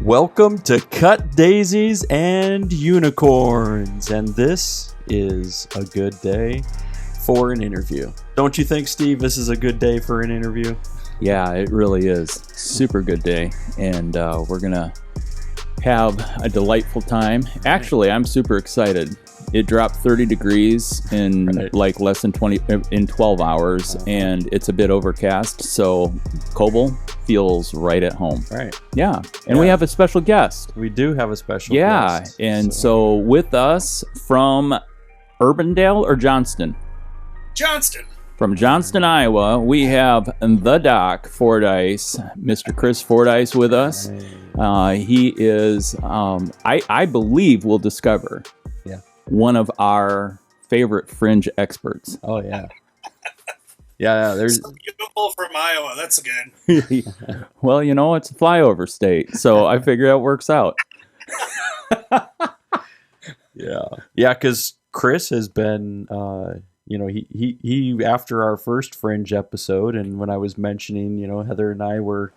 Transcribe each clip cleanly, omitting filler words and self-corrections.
Welcome to Cut Daisies and Unicorns, and this is a good day for an interview. Don't you think, Steve, this is a good day for an interview? Yeah, it really is. Super good day, and we're going to have a delightful time. Actually, I'm super excited. It dropped 30 degrees in like less than 12 hours, and it's a bit overcast, so Coble feels right at home. Right. Yeah, and we have a special guest. We do have a special guest. Yeah, and so with us from Urbandale or Johnston? Johnston. From Johnston, Iowa, we have the Doc Fordyce, Mr. Chris Fordyce with us. He is, I believe we'll discover one of our favorite Fringe experts. Oh, yeah. Yeah, there's beautiful from Iowa. That's good. Well, you know, it's a flyover state, so I figure it works out. Yeah, because Chris has been, he after our first Fringe episode, and when I was mentioning, Heather and I were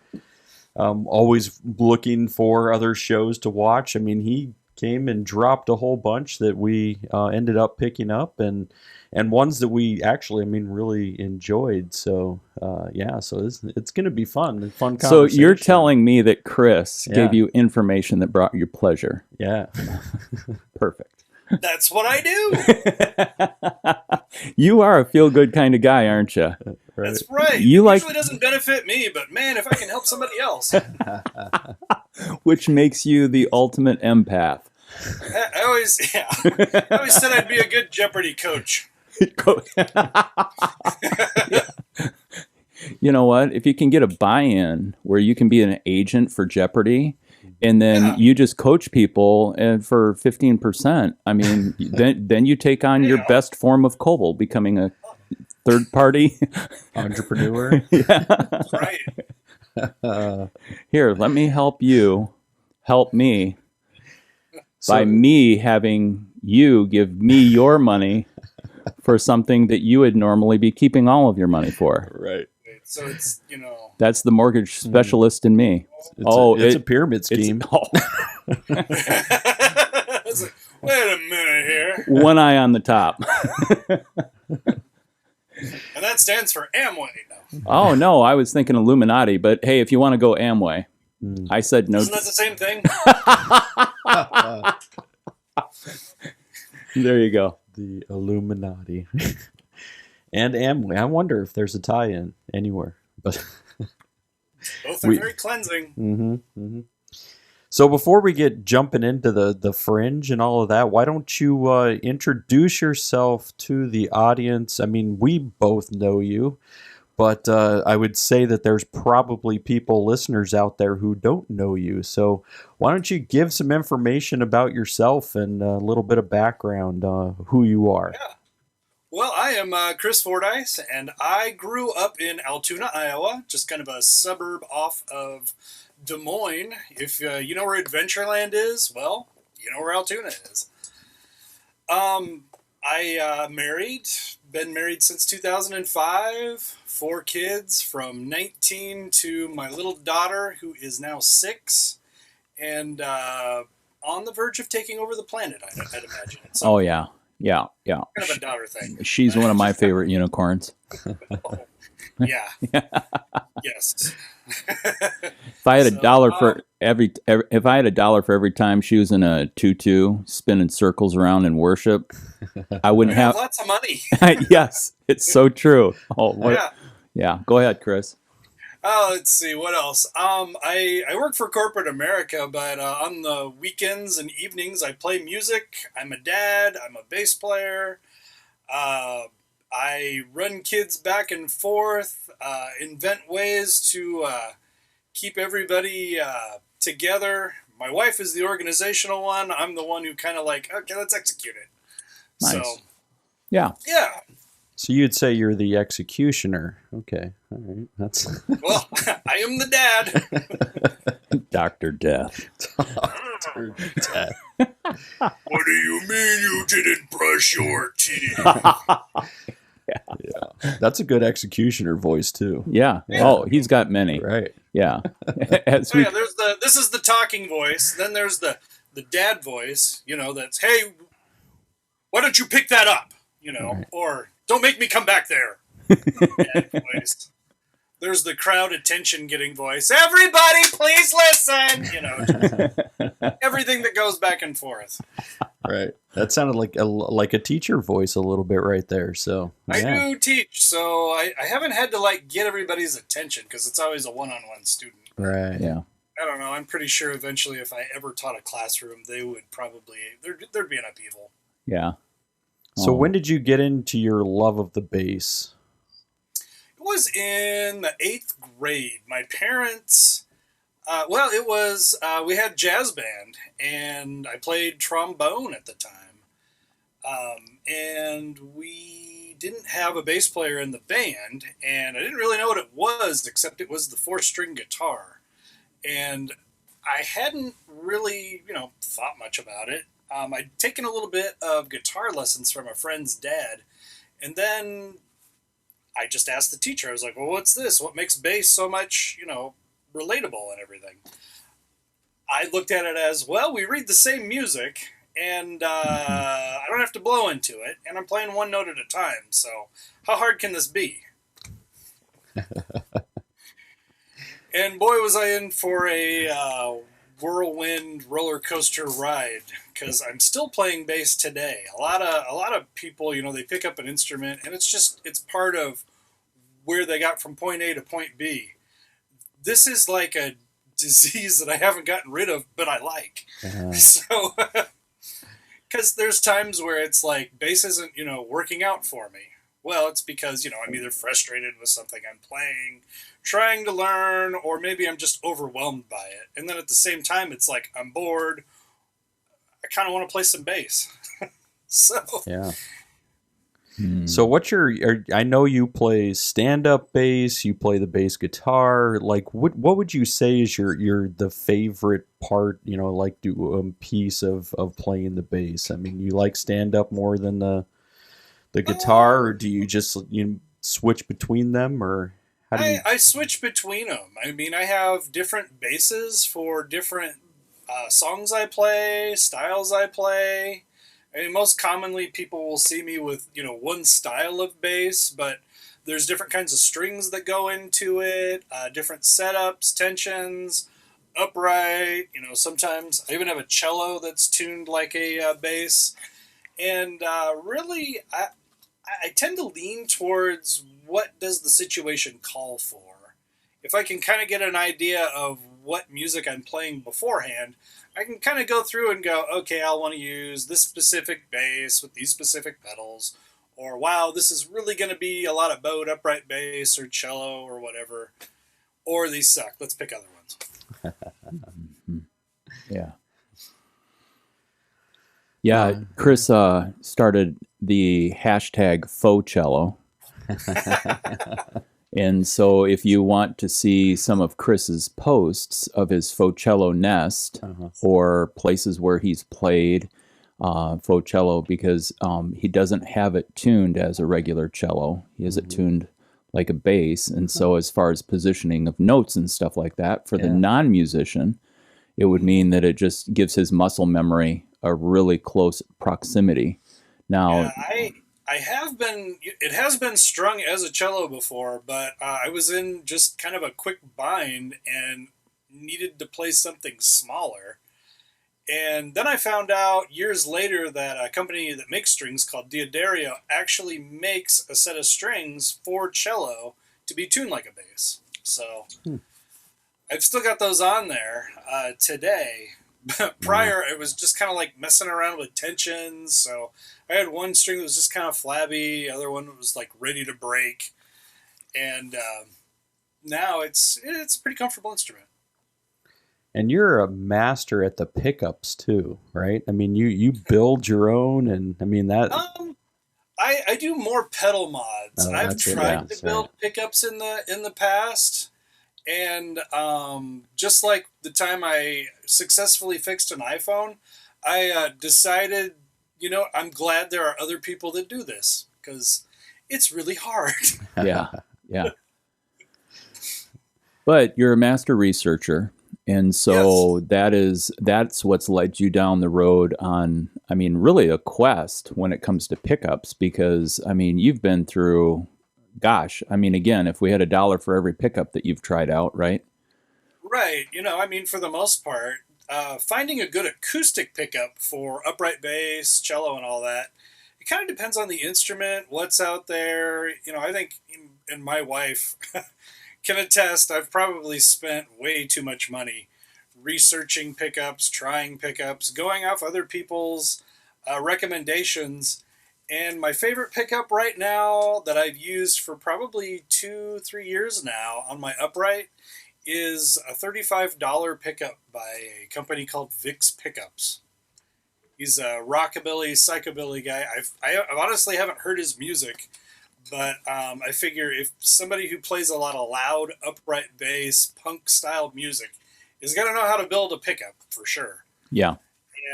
always looking for other shows to watch. I mean, he came and dropped a whole bunch that we ended up picking up, and ones that we actually, really enjoyed. So, so it's going to be fun. Fun conversation. So you're telling me that Chris gave you information that brought you pleasure. Yeah. Perfect. That's what I do. You are a feel-good kind of guy, aren't you? Right. That's right. It usually doesn't benefit me, but man, if I can help somebody else. Which makes you the ultimate empath. I always said I'd be a good Jeopardy coach. You know what? If you can get a buy-in where you can be an agent for Jeopardy, and then you just coach people for 15%, then you take on your best form of COBOL, becoming a third-party entrepreneur. Right. Here, let me help you. Help me. By me having you give me your money for something that you would normally be keeping all of your money for. Right. So it's, That's the mortgage specialist in me. It's a pyramid scheme. It's like, wait a minute here. One eye on the top. And that stands for Amway. No. Oh, no, I was thinking Illuminati, but hey, if you want to go Amway. I said no. Isn't that the same thing? There you go. The Illuminati. And Amway. I wonder if there's a tie-in anywhere. But both are very cleansing. Mm-hmm, mm-hmm. So before we get jumping into the Fringe and all of that, why don't you introduce yourself to the audience? We both know you. But I would say that there's probably listeners out there who don't know you. So why don't you give some information about yourself and a little bit of background, who you are? Yeah. Well, I am Chris Fordyce, and I grew up in Altoona, Iowa, just kind of a suburb off of Des Moines. If you know where Adventureland is, well, you know where Altoona is. I been married since 2005, 4 kids from 19 to my little daughter, who is now 6, and on the verge of taking over the planet, I'd imagine. So, yeah. Kind of a daughter thing. She's one of my favorite unicorns. Yeah. Yes. If I had $1 for every time she was in a tutu spinning circles around in worship, I wouldn't have lots of money. Yes, it's so true. Yeah. Go ahead, Chris. Let's see what else. I work for corporate America, but on the weekends and evenings I play music. I'm a dad. I'm a bass player. I run kids back and forth, invent ways to keep everybody together. My wife is the organizational one. I'm the one who kind of okay, let's execute it. Nice. So, yeah. So you'd say you're the executioner. Okay. All right. That's well, I am the dad. Dr. Death. Dr. Death. What do you mean you didn't brush your teeth? Yeah. That's a good executioner voice too. Yeah. Oh, he's got many. Right. Yeah. There's this is the talking voice. Then there's the dad voice. That's, hey, why don't you pick that up? Right. Or don't make me come back there. Dad voice. There's the crowd attention getting voice. Everybody, please listen. Everything that goes back and forth. Right. That sounded like a teacher voice a little bit right there. So I do teach, so I haven't had to get everybody's attention because it's always a one-on-one student. Right. Yeah. I don't know. I'm pretty sure eventually, if I ever taught a classroom, they would probably there'd be an upheaval. Yeah. So when did you get into your love of the bass? It was in the 8th grade. My parents, it was, we had jazz band, and I played trombone at the time. And we didn't have a bass player in the band, and I didn't really know what it was, except it was the 4-string guitar. And I hadn't really, thought much about it. I'd taken a little bit of guitar lessons from a friend's dad, and then I just asked the teacher. I was like, well, what's this? What makes bass so much, relatable and everything? I looked at it as, well, we read the same music, and I don't have to blow into it, and I'm playing one note at a time, so how hard can this be? And boy, was I in for a whirlwind roller coaster ride, because I'm still playing bass today. A lot of people, they pick up an instrument, and it's part of where they got from point A to point B. This is like a disease that I haven't gotten rid of, but I like. So, because there's times where it's like bass isn't, working out for me. Well, it's because, I'm either frustrated with something I'm playing, trying to learn, or maybe I'm just overwhelmed by it. And then at the same time, it's like I'm bored. I kind of want to play some bass. So yeah. So what's I know you play stand-up bass, you play the bass guitar. Like, what would you say is the favorite part, piece of playing the bass? I mean, you like stand-up more than the guitar, or do you just switch between them, or how do you? I switch between them. I mean, I have different basses for different songs I play, styles I play. I mean, most commonly people will see me with, one style of bass, but there's different kinds of strings that go into it, different setups, tensions, upright, sometimes I even have a cello that's tuned like a bass. And really, I tend to lean towards what does the situation call for. If I can kind of get an idea of what music I'm playing beforehand, I can kind of go through and go, okay, I'll want to use this specific bass with these specific pedals, or wow, this is really going to be a lot of bowed upright bass or cello or whatever, or these suck. Let's pick other ones. Yeah. Yeah, Chris started the hashtag faux cello. And so if you want to see some of Chris's posts of his faux cello nest or places where he's played faux cello, because he doesn't have it tuned as a regular cello. He has it tuned like a bass. And so as far as positioning of notes and stuff like that, for the non-musician, it would mean that it just gives his muscle memory a really close proximity. Now, it has been strung as a cello before, but I was in just kind of a quick bind and needed to play something smaller. And then I found out years later that a company that makes strings called Diodario actually makes a set of strings for cello to be tuned like a bass. So I've still got those on there today. Prior, it was just kind of like messing around with tensions. So I had one string that was just kind of flabby, the other one was like ready to break. And now it's a pretty comfortable instrument. And you're a master at the pickups too, right? I mean, you build your own, and I mean that. I do more pedal mods. I've tried to build pickups in the past. And just like the time I successfully fixed an iPhone, I decided, I'm glad there are other people that do this. Because it's really hard. Yeah. Yeah. But you're a master researcher. And so that's what's led you down the road on, I mean, really a quest when it comes to pickups, because I mean, you've been through, gosh, I mean, again, if we had $1 for every pickup that you've tried out, right? Right. I mean, for the most part, finding a good acoustic pickup for upright bass, cello, and all that, it kind of depends on the instrument, what's out there. I think, and my wife can attest, I've probably spent way too much money researching pickups, trying pickups, going off other people's recommendations. And my favorite pickup right now that I've used for probably 2-3 years now on my upright is a $35 pickup by a company called Vic's Pickups. He's a rockabilly, psychobilly guy. I honestly haven't heard his music, but I figure if somebody who plays a lot of loud, upright bass, punk-style music is going to know how to build a pickup, for sure. Yeah.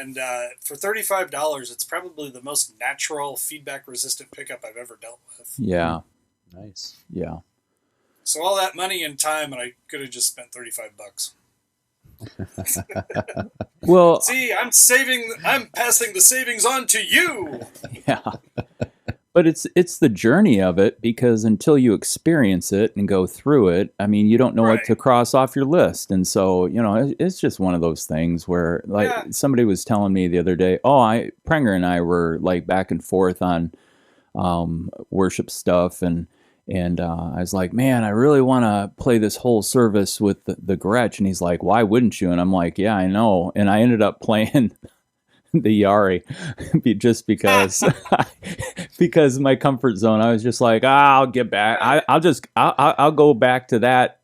And for $35, it's probably the most natural, feedback-resistant pickup I've ever dealt with. Yeah. Nice. Yeah. So all that money and time, and I could have just spent $35. Well, see, I'm passing the savings on to you. Yeah. But it's the journey of it, because until you experience it and go through it, I mean, you don't know what to cross off your list. And so, it's just one of those things where, like, somebody was telling me the other day, Prenger and I were like back and forth on worship stuff, and I was like, man, I really want to play this whole service with the Gretsch. And he's like, why wouldn't you? And I'm like, yeah, I know. And I ended up playing the Yari just because my comfort zone. I was just like, I'll get back. I'll go back to that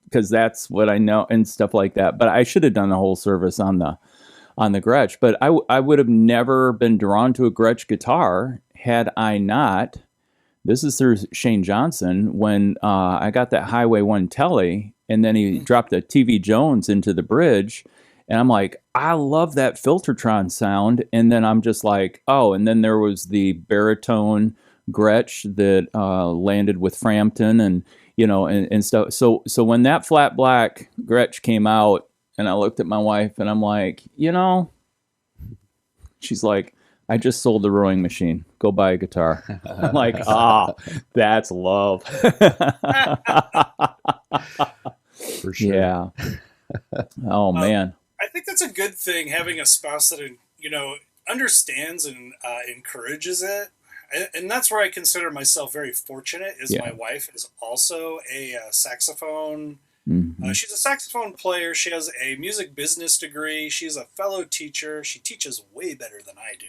because that's what I know and stuff like that. But I should have done the whole service on the Gretsch. But I would have never been drawn to a Gretsch guitar had I not. This is through Shane Johnson when I got that Highway 1 Telly, and then he dropped a TV Jones into the bridge. And I'm like, I love that Filtertron sound. And then I'm just like, and then there was the baritone Gretsch that landed with Frampton and stuff. So when that flat black Gretsch came out, and I looked at my wife and I'm like, she's like, I just sold the rowing machine. Go buy a guitar. I'm like, that's love. For sure. Yeah. Oh, man. I think that's a good thing, having a spouse that, understands and encourages it. And that's where I consider myself very fortunate, is my wife is also a saxophone. Mm-hmm. She's a saxophone player. She has a music business degree. She's a fellow teacher. She teaches way better than I do.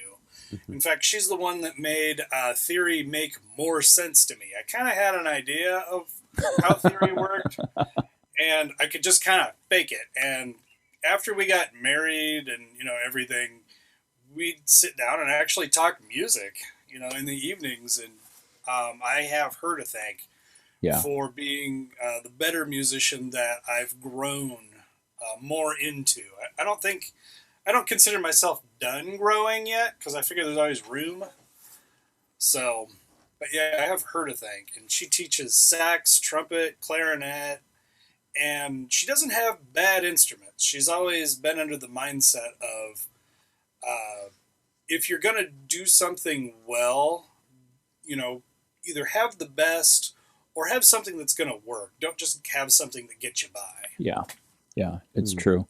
Mm-hmm. In fact, she's the one that made theory make more sense to me. I kind of had an idea of how theory worked, and I could just kind of fake it. And after we got married and, everything, we'd sit down and actually talk music, in the evenings. And I have her to thank for being the better musician that I've grown more into. I don't consider myself done growing yet, because I figure there's always room. So, but I have her to thank. And she teaches sax, trumpet, clarinet, and she doesn't have bad instruments. She's always been under the mindset of, if you're going to do something well, either have the best or have something that's going to work. Don't just have something that gets you by. Yeah. Yeah, it's true.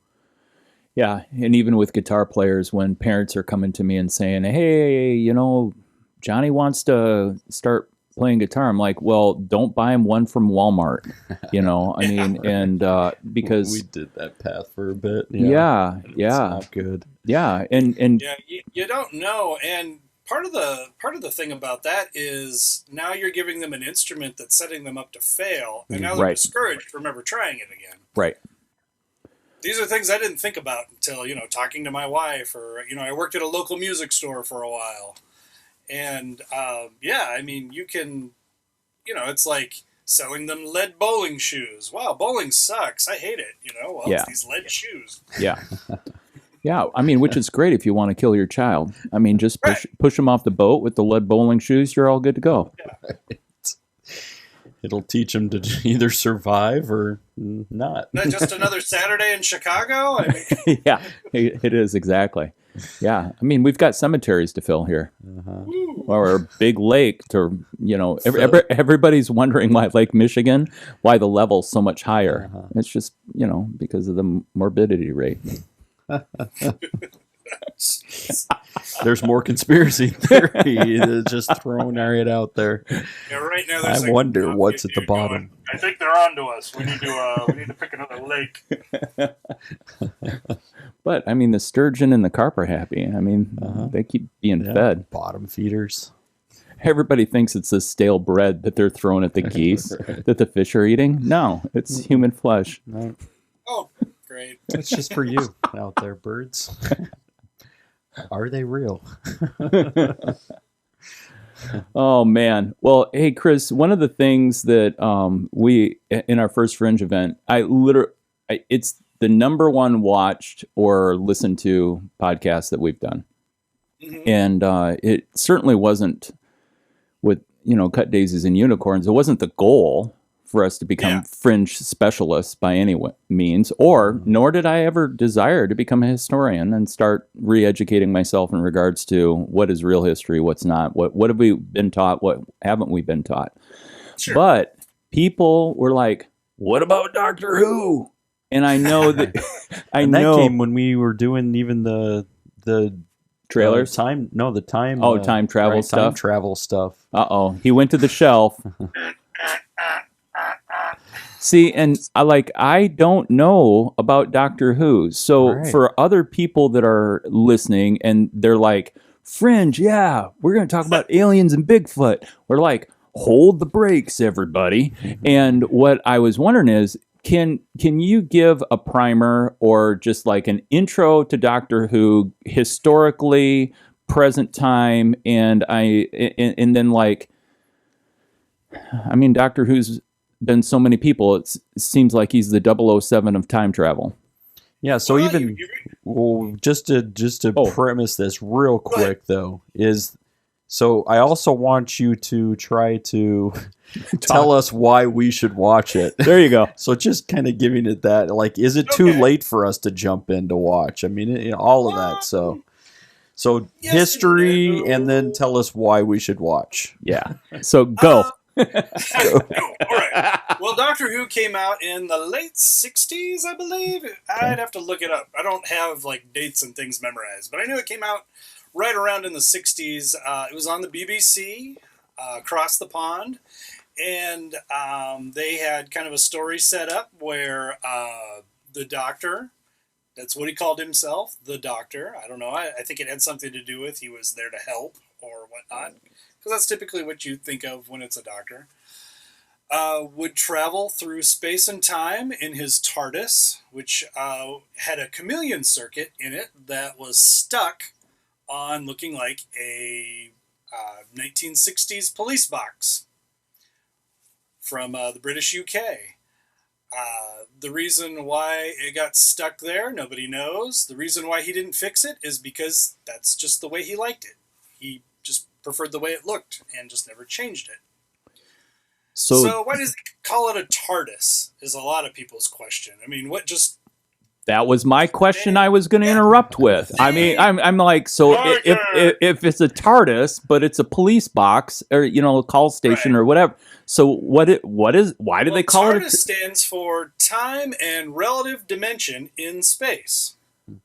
Yeah, and even with guitar players, when parents are coming to me and saying, hey, Johnny wants to start playing guitar, I'm like, well, don't buy him one from Walmart, I mean, and because we did that path for a bit. Yeah. It's not good. Yeah. And you don't know. And part of the thing about that is now you're giving them an instrument that's setting them up to fail. And now they're discouraged from ever trying it again. Right. These are things I didn't think about until, talking to my wife, or, I worked at a local music store for a while. And, I mean, you can, it's like selling them lead bowling shoes. Wow, bowling sucks. I hate it, It's these lead shoes. Yeah. Yeah, I mean, which is great if you want to kill your child. I mean, just push them off the boat with the lead bowling shoes. You're all good to go. Yeah. It'll teach them to either survive or not. Is that just another Saturday in Chicago? I mean, Yeah, it is exactly. Yeah, I mean, we've got cemeteries to fill here, or a big lake to, everybody's wondering why Lake Michigan, why the level's so much higher. It's just, because of the morbidity rate. There's more conspiracy theory just throwing it out there. yeah, right now I wonder what's at the bottom. I think they're on to us. We need to pick another lake. But I mean, the sturgeon and the carp are happy. I mean, they keep being fed. Bottom feeders. Everybody thinks it's the stale bread that they're throwing at the geese that the fish are eating. No, it's human flesh. Right. Oh, great. It's just for you out there, birds. Are they real? Oh, man. Well, hey, Chris, one of the things that we, in our first Fringe event, it's the number one watched or listened to podcast that we've done. Mm-hmm. And it certainly wasn't with, cut daisies and unicorns. It wasn't the goal for us to become Fringe specialists by any means, nor did I ever desire to become a historian and start re-educating myself in regards to what is real history, what's not, what have we been taught, what haven't we been taught. Sure. But people were like, what about Doctor Who? And I know that that came when we were doing even the trailers, time travel stuff. Time travel stuff. He went to the shelf. See, and I don't know about Doctor Who. So for other people that are listening and they're like, Fringe, yeah, we're going to talk about aliens and Bigfoot. We're like, hold the brakes, everybody. And what I was wondering is, can you give a primer or just like an intro to Doctor Who historically, present time, and then Doctor Who's been so many people, it seems like he's the 007 of time travel. Yeah, so just to premise this real quick though, so I also want you to try to tell us why we should watch it. There you go. So just kind of giving it that, is it too late for us to jump in to watch? I mean, all of that. So yes, history, and then tell us why we should watch. Yeah. So go. All right. Well, Doctor Who came out in the late 60s, I believe. I'd have to look it up. I don't have dates and things memorized, but I knew it came out right around in the 60s. It was on the BBC, across the pond, and they had kind of a story set up where the Doctor, that's what he called himself, the Doctor. I don't know. I think it had something to do with he was there to help or whatnot, because that's typically what you think of when it's a doctor, would travel through space and time in his TARDIS, which had a chameleon circuit in it that was stuck on looking like a 1960s police box from the British UK. The reason why it got stuck there, nobody knows. The reason why he didn't fix it is because that's just the way he liked it. He just preferred the way it looked and just never changed it. So why does he call it a TARDIS is a lot of people's question. I mean, that was my question I was going to interrupt with. I mean, I'm like, so if it's a TARDIS, but it's a police box or, a call station or whatever. So why do they call it? TARDIS stands for Time and Relative Dimension in Space.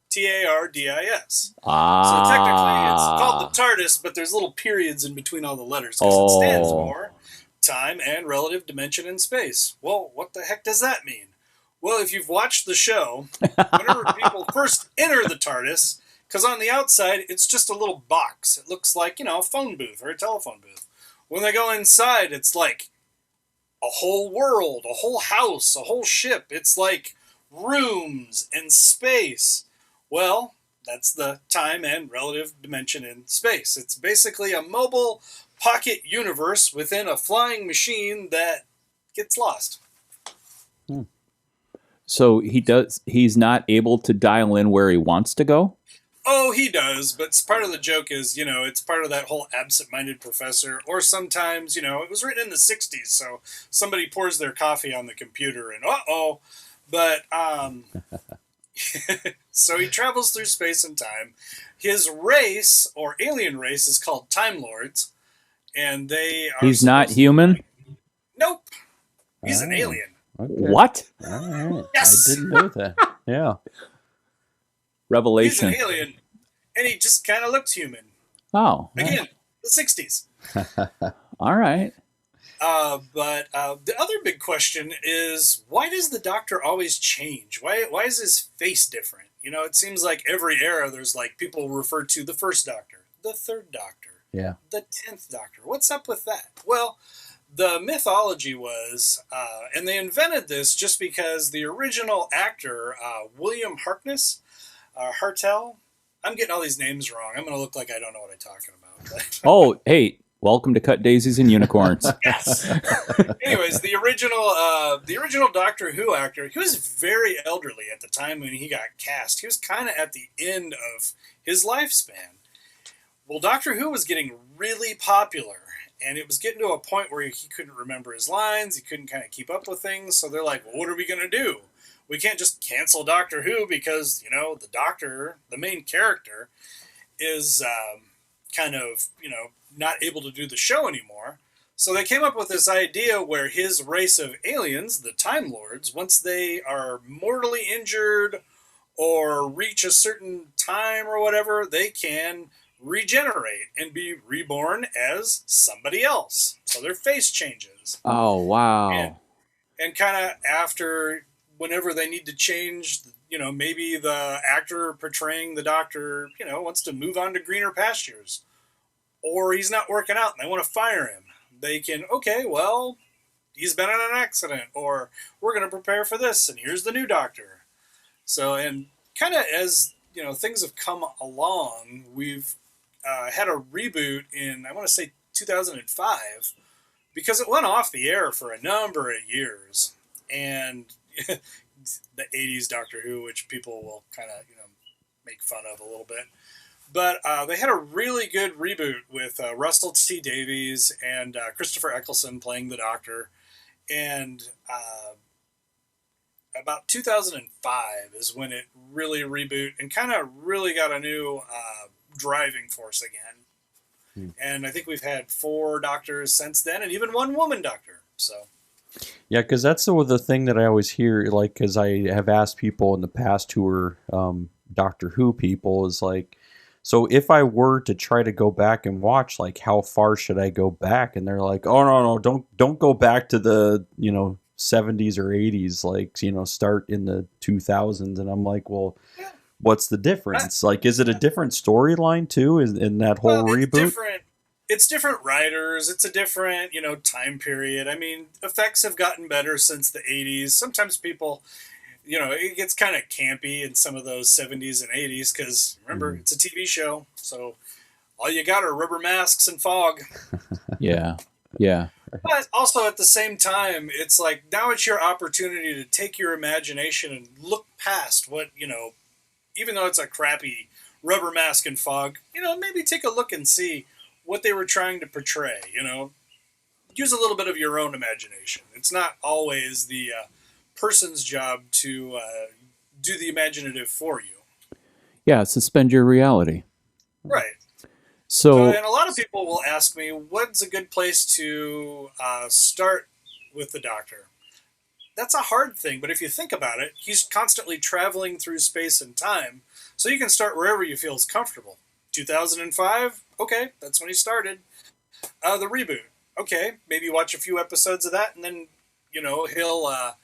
TARDIS. So technically it's called the TARDIS, but there's little periods in between all the letters because it stands for Time and Relative Dimension in Space. Well, what the heck does that mean? Well, if you've watched the show, whenever people first enter the TARDIS, because on the outside it's just a little box. It looks like, a phone booth or a telephone booth. When they go inside, it's like a whole world, a whole house, a whole ship. It's like rooms and space. Well, that's the time and relative dimension in space. It's basically a mobile pocket universe within a flying machine that gets lost. So he's not able to dial in where he wants to go? Oh, he does, but part of the joke is, it's part of that whole absent-minded professor, or sometimes, it was written in the 60s, so somebody pours their coffee on the computer and uh-oh. But, so he travels through space and time. His race, or alien race, is called Time Lords, and they are... He's not human? Nope. He's an alien. Okay. What? All right. Yes! I didn't know that. Yeah. Revelation. He's an alien, and he just kind of looks human. Oh. Again, the 60s. All right. But the other big question is, why does the Doctor always change? Why is his face different? It seems like every era there's like people refer to the first Doctor, the third Doctor, the 10th Doctor. What's up with that? Well, the mythology was, and they invented this just because the original actor, William Hartell, I'm getting all these names wrong. I'm going to look like I don't know what I'm talking about. Oh, hey, welcome to Cut Daisies and Unicorns. Yes. Anyways, the original Doctor Who actor, he was very elderly at the time when he got cast. He was kind of at the end of his lifespan. Well, Doctor Who was getting really popular, and it was getting to a point where he couldn't remember his lines. He couldn't kind of keep up with things. So they're like, well, what are we going to do? We can't just cancel Doctor Who because, the Doctor, the main character, is kind of, not able to do the show anymore. So they came up with this idea where his race of aliens, the Time Lords, once they are mortally injured or reach a certain time or whatever, they can regenerate and be reborn as somebody else. So their face changes. Oh, wow. And kind of after, whenever they need to change, maybe the actor portraying the Doctor, wants to move on to greener pastures. Or he's not working out and they want to fire him. They can, okay, well, he's been in an accident, or we're going to prepare for this, and here's the new Doctor. So, and kind of as, things have come along, we've had a reboot in, I want to say 2005, because it went off the air for a number of years. And the 80s Doctor Who, which people will kind of, make fun of a little bit. But they had a really good reboot with Russell T Davies and Christopher Eccleston playing the Doctor. And about 2005 is when it really rebooted and kind of really got a new driving force again. And I think we've had 4 Doctors since then, and even 1 woman Doctor. So, yeah, because that's the thing that I always hear, like, because I have asked people in the past who are Doctor Who people, is like, so if I were to try to go back and watch, like, how far should I go back? And they're like, oh, no, don't go back to the, 70s or 80s, like, start in the 2000s. And I'm like, well, what's the difference? Like, is it a different storyline too in that whole reboot? It's different writers. It's a different, time period. I mean, effects have gotten better since the 80s. Sometimes people, it gets kind of campy in some of those 70s and 80s because, remember, it's a TV show. So all you got are rubber masks and fog. Yeah. But also at the same time, it's like now it's your opportunity to take your imagination and look past what, even though it's a crappy rubber mask and fog, maybe take a look and see what they were trying to portray, Use a little bit of your own imagination. It's not always the person's job to do the imaginative for you. Yeah, suspend your reality. Right. So, and a lot of people will ask me, what's a good place to start with the Doctor? That's a hard thing, but if you think about it, he's constantly traveling through space and time, so you can start wherever you feel is comfortable. 2005, okay, that's when he started. The reboot, okay, maybe watch a few episodes of that, and then, he'll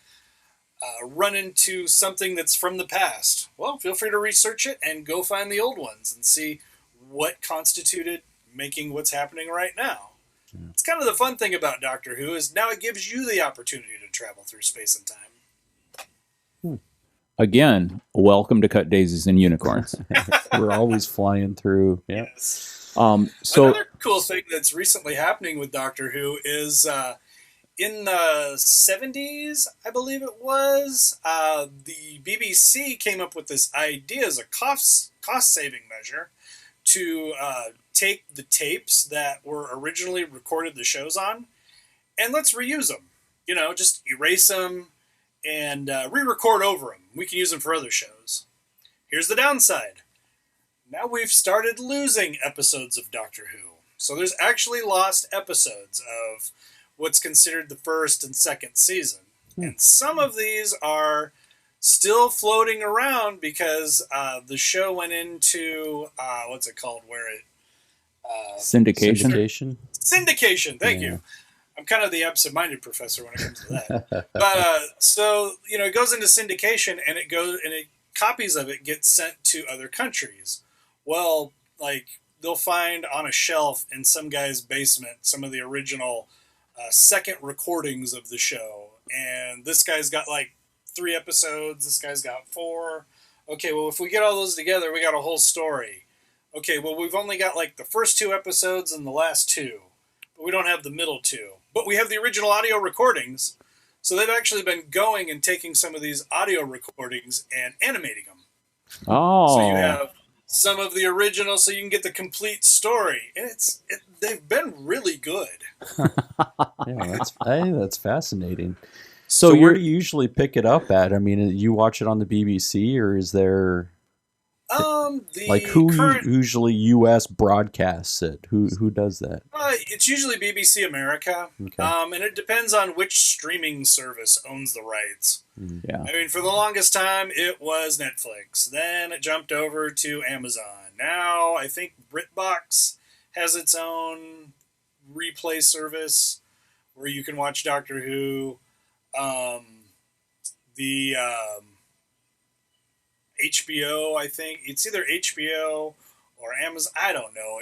run into something that's from the past. Well, feel free to research it and go find the old ones and see what constituted making what's happening right now. Yeah. It's kind of the fun thing about Doctor Who is now it gives you the opportunity to travel through space and time. Again, welcome to Cut Daisies and Unicorns. We're always flying through. Yeah. Yes. So another cool thing that's recently happening with Doctor Who is in the 70s, I believe it was, the BBC came up with this idea as a cost-saving measure to take the tapes that were originally recorded the shows on, and let's reuse them. You know, just erase them and re-record over them. We can use them for other shows. Here's the downside. Now we've started losing episodes of Doctor Who. So there's actually lost episodes of what's considered the first and second season. And some of these are still floating around because the show went into, what's it called, where it... Syndication. Syndication, thank you. I'm kind of the absent-minded professor when it comes to that. But, so, you know, it goes into syndication, and copies of it get sent to other countries. Well, like, they'll find on a shelf in some guy's basement some of the original second recordings of the show. And this guy's got like 3 episodes. This guy's got 4. Okay, well, if we get all those together, we got a whole story. Okay, well, we've only got like the first 2 episodes and the last 2. But we don't have the middle 2. But we have the original audio recordings. So they've actually been going and taking some of these audio recordings and animating them. Oh. So you have some of the original, so you can get the complete story. And they've been really good. Yeah, that's fascinating. So where do you usually pick it up at? I mean, you watch it on the BBC, or is there who usually U.S. broadcasts it? Who does that? It's usually BBC America, Okay. And it depends on which streaming service owns the rights. Yeah. I mean, for the longest time, it was Netflix. Then it jumped over to Amazon. Now, I think BritBox has its own replay service where you can watch Doctor Who. HBO, I think. It's either HBO or Amazon. I don't know.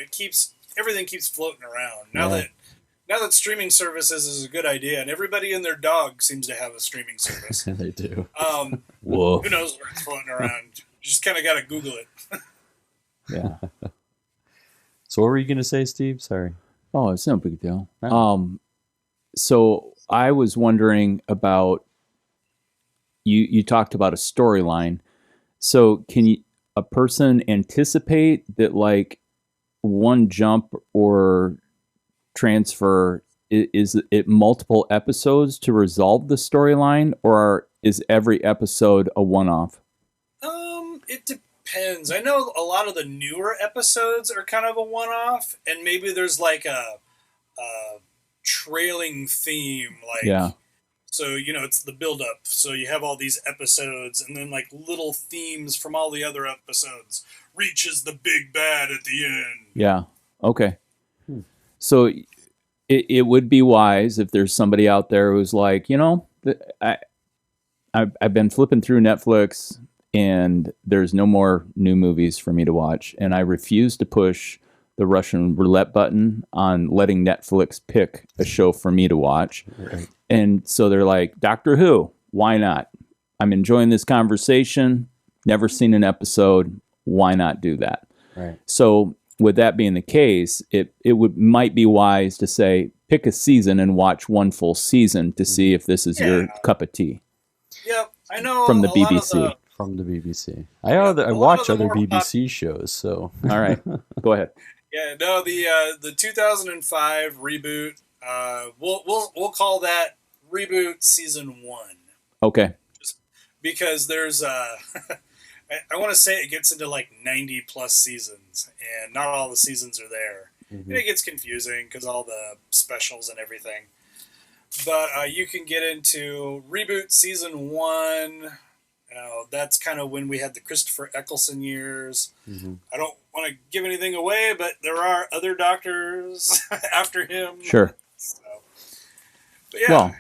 Everything keeps floating around. Now that streaming services is a good idea, and everybody and their dog seems to have a streaming service. They do. Whoa. Who knows where it's floating around? You just kind of got to Google it. Yeah. So what were you going to say, Steve? Sorry. Oh, it's no big deal. Oh. So I was wondering about, you talked about a storyline. So can a person anticipate that like one jump or transfer, is it multiple episodes to resolve the storyline, or is every episode a one-off? It depends. I know a lot of the newer episodes are kind of a one-off, and maybe there's like a trailing theme, like Yeah. So, you know, it's the build-up. So you have all these episodes, and then like little themes from all the other episodes. Reaches the big bad at the end. Yeah. Okay. So it would be wise if there's somebody out there who's like, you know, I've been flipping through Netflix and there's no more new movies for me to watch, and I refuse to push the Russian roulette button on letting Netflix pick a show for me to watch. Right. And so they're like, Doctor Who, why not? I'm enjoying this conversation. Never seen an episode. Why not do that? Right. So with that being the case, it might be wise to say, pick a season and watch one full season to see if this is your cup of tea. Yep, I know. From the a lot of BBC. From the BBC. Yeah, I a lot watch of the other more BBC shows, so. All right, go ahead. Yeah, no, the 2005 reboot. We'll call that reboot season 1. Okay. Just because there's I want to say it gets into like 90 plus seasons, and not all the seasons are there. Mm-hmm. And it gets confusing because all the specials and everything. But you can get into reboot season 1. That's kind of when we had the Christopher Eccleston years. Mm-hmm. I don't want to give anything away, but there are other doctors after him. Sure. So, but yeah. Well,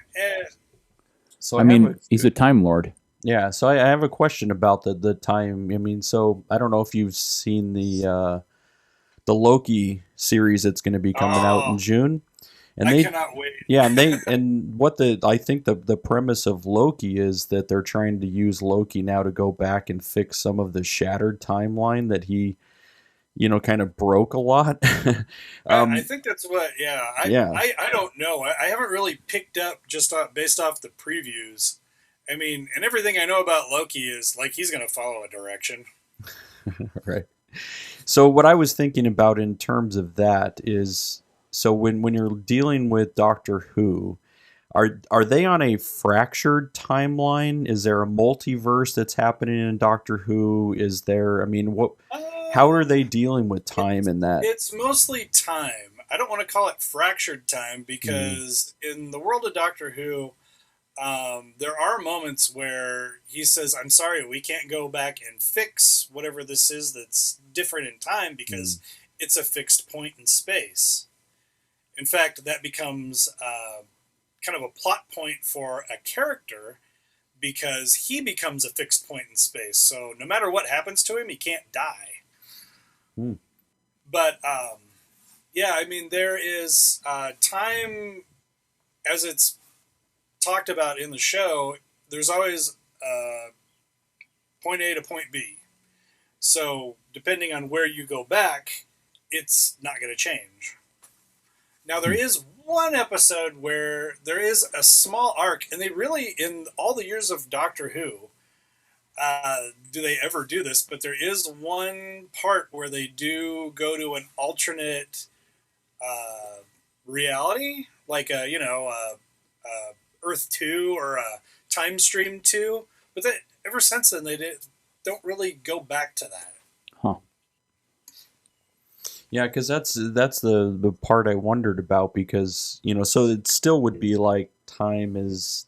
So I mean, he's a Time Lord. Yeah, so I have a question about the time. I mean, so I don't know if you've seen the Loki series that's going to be coming out in June. And I cannot wait. Yeah, and I think the premise of Loki is that they're trying to use Loki now to go back and fix some of the shattered timeline that he kind of broke a lot. I think that's what. Yeah, Yeah. I don't know. I haven't really picked up based off the previews. I mean, and everything I know about Loki is like he's going to follow a direction. Right. So what I was thinking about in terms of that is, so when you're dealing with Doctor Who, are they on a fractured timeline? Is there a multiverse that's happening in Doctor Who? Is there, I mean, how are they dealing with time in that? It's mostly time. I don't want to call it fractured time because in the world of Doctor Who, there are moments where he says, I'm sorry, we can't go back and fix whatever this is that's different in time because it's a fixed point in space. In fact, that becomes kind of a plot point for a character because he becomes a fixed point in space. So no matter what happens to him, he can't die. But, yeah, I mean, there is time as it's talked about in the show, there's always point A to point B. So depending on where you go back, it's not going to change. Now there is one episode where there is a small arc, and they really, in all the years of Doctor Who, do they ever do this, but there is one part where they do go to an alternate reality, like Earth 2 or Time Stream 2, but that ever since then they don't really go back to that. Huh. Yeah, because that's the part I wondered about, because so it still would be like time is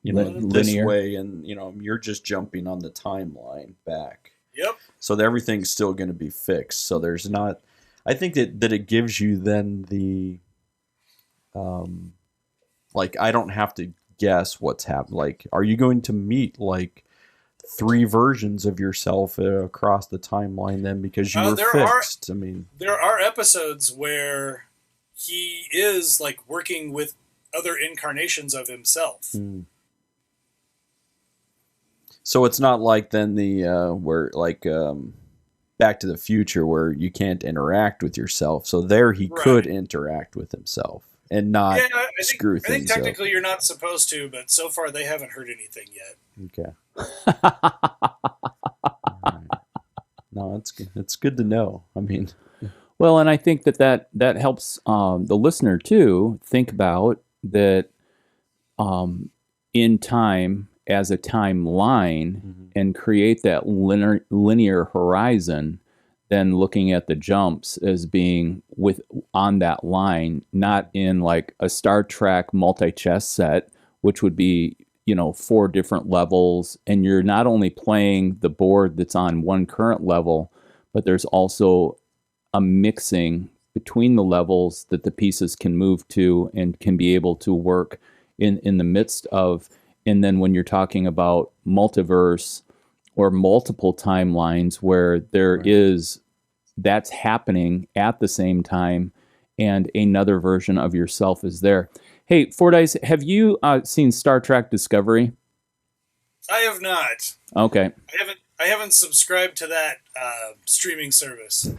this linear way, and you're just jumping on the timeline back. Yep. So everything's still going to be fixed. So there's not. I think that it gives you then the like, I don't have to guess what's happened. Like, are you going to meet like 3 versions of yourself across the timeline then because you were fixed? I mean, there are episodes where he is like working with other incarnations of himself. So it's not like then the where like Back to the Future where you can't interact with yourself. So there he could interact with himself and not screw things up. I think technically you're not supposed to, but so far they haven't heard anything yet. Okay. Right. No, it's good to know. I mean, well, and I think that helps the listener too think about that in time as a timeline and create that linear horizon, then looking at the jumps as being on that line, not in like a Star Trek multi-chess set, which would be 4 different levels, and you're not only playing the board that's on one current level, but there's also a mixing between the levels that the pieces can move to and can be able to work in the midst of. And then when you're talking about multiverse or multiple timelines where there is that's happening at the same time and another version of yourself is there. Hey, Fordyce, have you seen Star Trek Discovery? I have not. Okay. I haven't subscribed to that streaming service.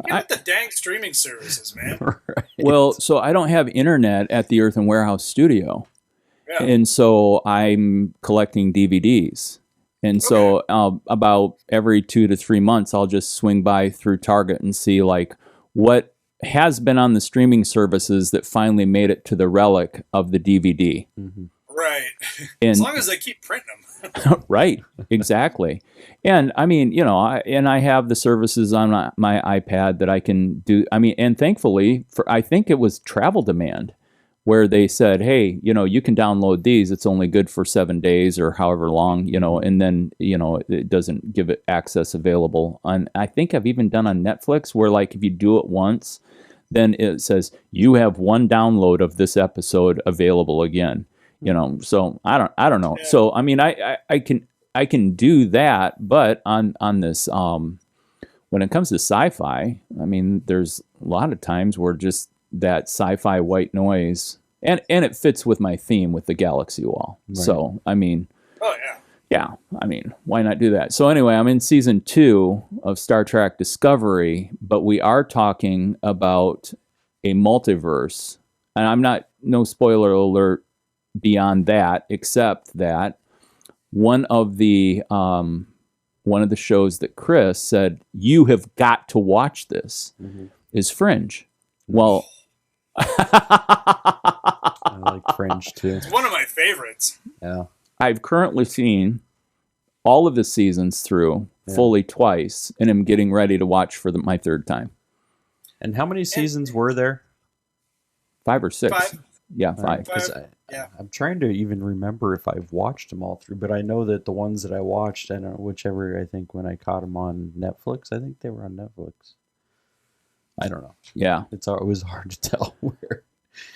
Get the dang streaming services, man. Right. Well, so I don't have internet at the Earthen Warehouse studio. Yeah. And so I'm collecting DVDs. And so about every 2 to 3 months, I'll just swing by through Target and see like what has been on the streaming services that finally made it to the relic of the DVD. Right. And, as long as they keep printing them. Right. Exactly. And I mean, I have the services on my iPad that I can do. I mean, and thankfully, I think it was Travel Demand, where they said, hey, you can download these. It's only good for 7 days or however long, and then, it doesn't give it access available. And I think I've even done on Netflix where like if you do it once, then it says you have 1 download of this episode available again, so I don't know. Yeah. So, I mean, I can do that, but on this, when it comes to sci-fi, I mean, there's a lot of times where just that sci-fi white noise, and it fits with my theme with the Galaxy Wall. Right. So, I mean, Yeah, I mean, why not do that? So anyway, I'm in season 2 of Star Trek Discovery, but we are talking about a multiverse, and I'm not, no spoiler alert beyond that, except that one of the shows that Chris said you have got to watch this is Fringe. Well, I like Fringe too. It's one of my favorites. Yeah. I've currently seen all of the seasons through fully twice, and am getting ready to watch for my third time. And how many seasons were there? 5 or 6. 5. Yeah, 5. I'm trying to even remember if I've watched them all through, but I know that the ones that I watched, I don't know, whichever, I think when I caught them on Netflix, I think they were on Netflix. I don't know. Yeah. It was hard to tell where.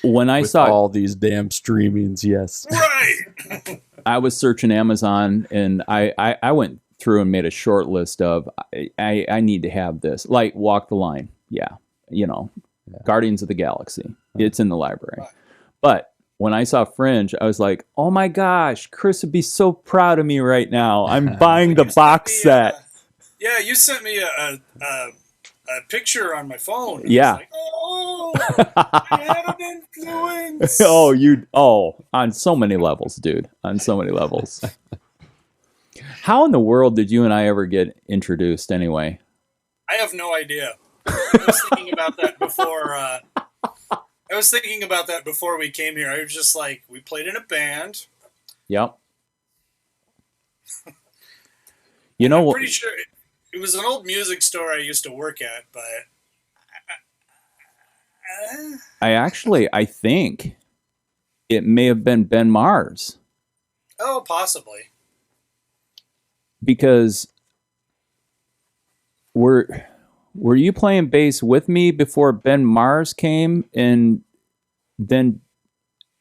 When I saw all these damn streamings, yes. Right. I was searching Amazon, and I went through and made a short list of, I need to have this. Like Walk the Line. Yeah. Guardians of the Galaxy. It's in the library. Right. But when I saw Fringe, I was like, oh my gosh, Chris would be so proud of me right now. I'm buying the box set. Yeah, you sent me a picture on my phone. Yeah. I was like, oh, I had an influence. On so many levels, dude. On so many levels. How in the world did you and I ever get introduced anyway? I have no idea. I was thinking about that before we came here. I was just like, we played in a band. Yep. You know I'm what? pretty sure it was an old music store I used to work at, but I think it may have been Ben Mars. Oh, possibly. Because were you playing bass with me before Ben Mars came? And then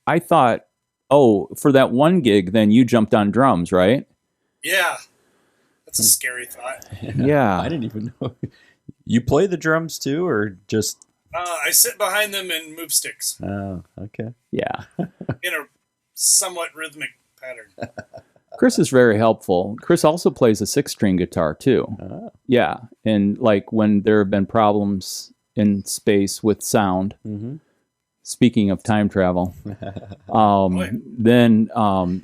I thought, for that one gig, then you jumped on drums, right? Yeah. That's a scary thought. Yeah. I didn't even know. You play the drums too, or just... I sit behind them and move sticks. Oh, okay. Yeah. In a somewhat rhythmic pattern. Chris is very helpful. Chris also plays a 6-string guitar too. Oh. Yeah. And like when there have been problems in space with sound, speaking of time travel, then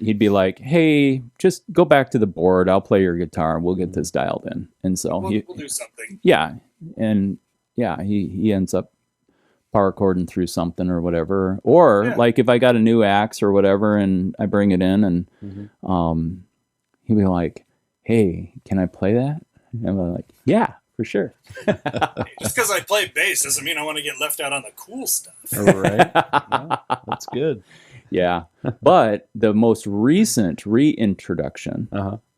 he'd be like, hey, just go back to the board. I'll play your guitar. We'll get this dialed in. And so we'll do something. Yeah. And yeah, he ends up power chording through something or whatever. Or like if I got a new axe or whatever and I bring it in and he'd be like, hey, can I play that? And I'm like, yeah, for sure. Just because I play bass doesn't mean I want to get left out on the cool stuff. All right. Yeah, that's good. Yeah. But the most recent reintroduction,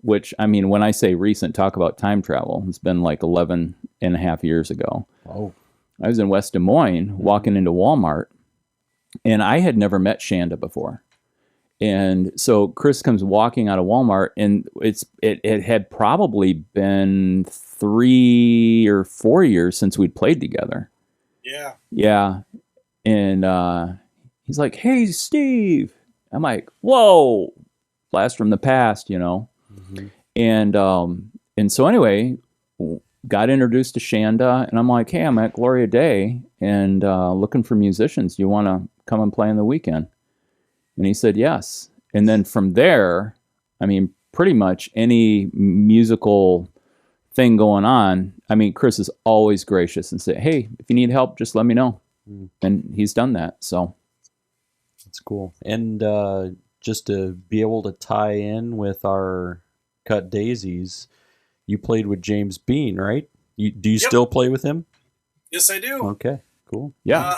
which, I mean, when I say recent, talk about time travel, it's been like 11 and a half years ago. Oh. I was in West Des Moines walking into Walmart, and I had never met Shanda before. And so Chris comes walking out of Walmart, and it had probably been 3 or 4 years since we'd played together. Yeah. Yeah. And he's like, hey, Steve. I'm like, whoa, blast from the past, And so anyway, got introduced to Shanda, and I'm like, hey, I'm at Gloria Day and looking for musicians. Do you want to come and play on the weekend? And he said yes. And then from there, I mean, pretty much any musical thing going on, I mean, Chris is always gracious and say, hey, if you need help, just let me know. And he's done that. So that's cool. And just to be able to tie in with our Cut Daisies, you played with James Bean, right? Do you still play with him? Yes, I do. Okay, cool. Yeah.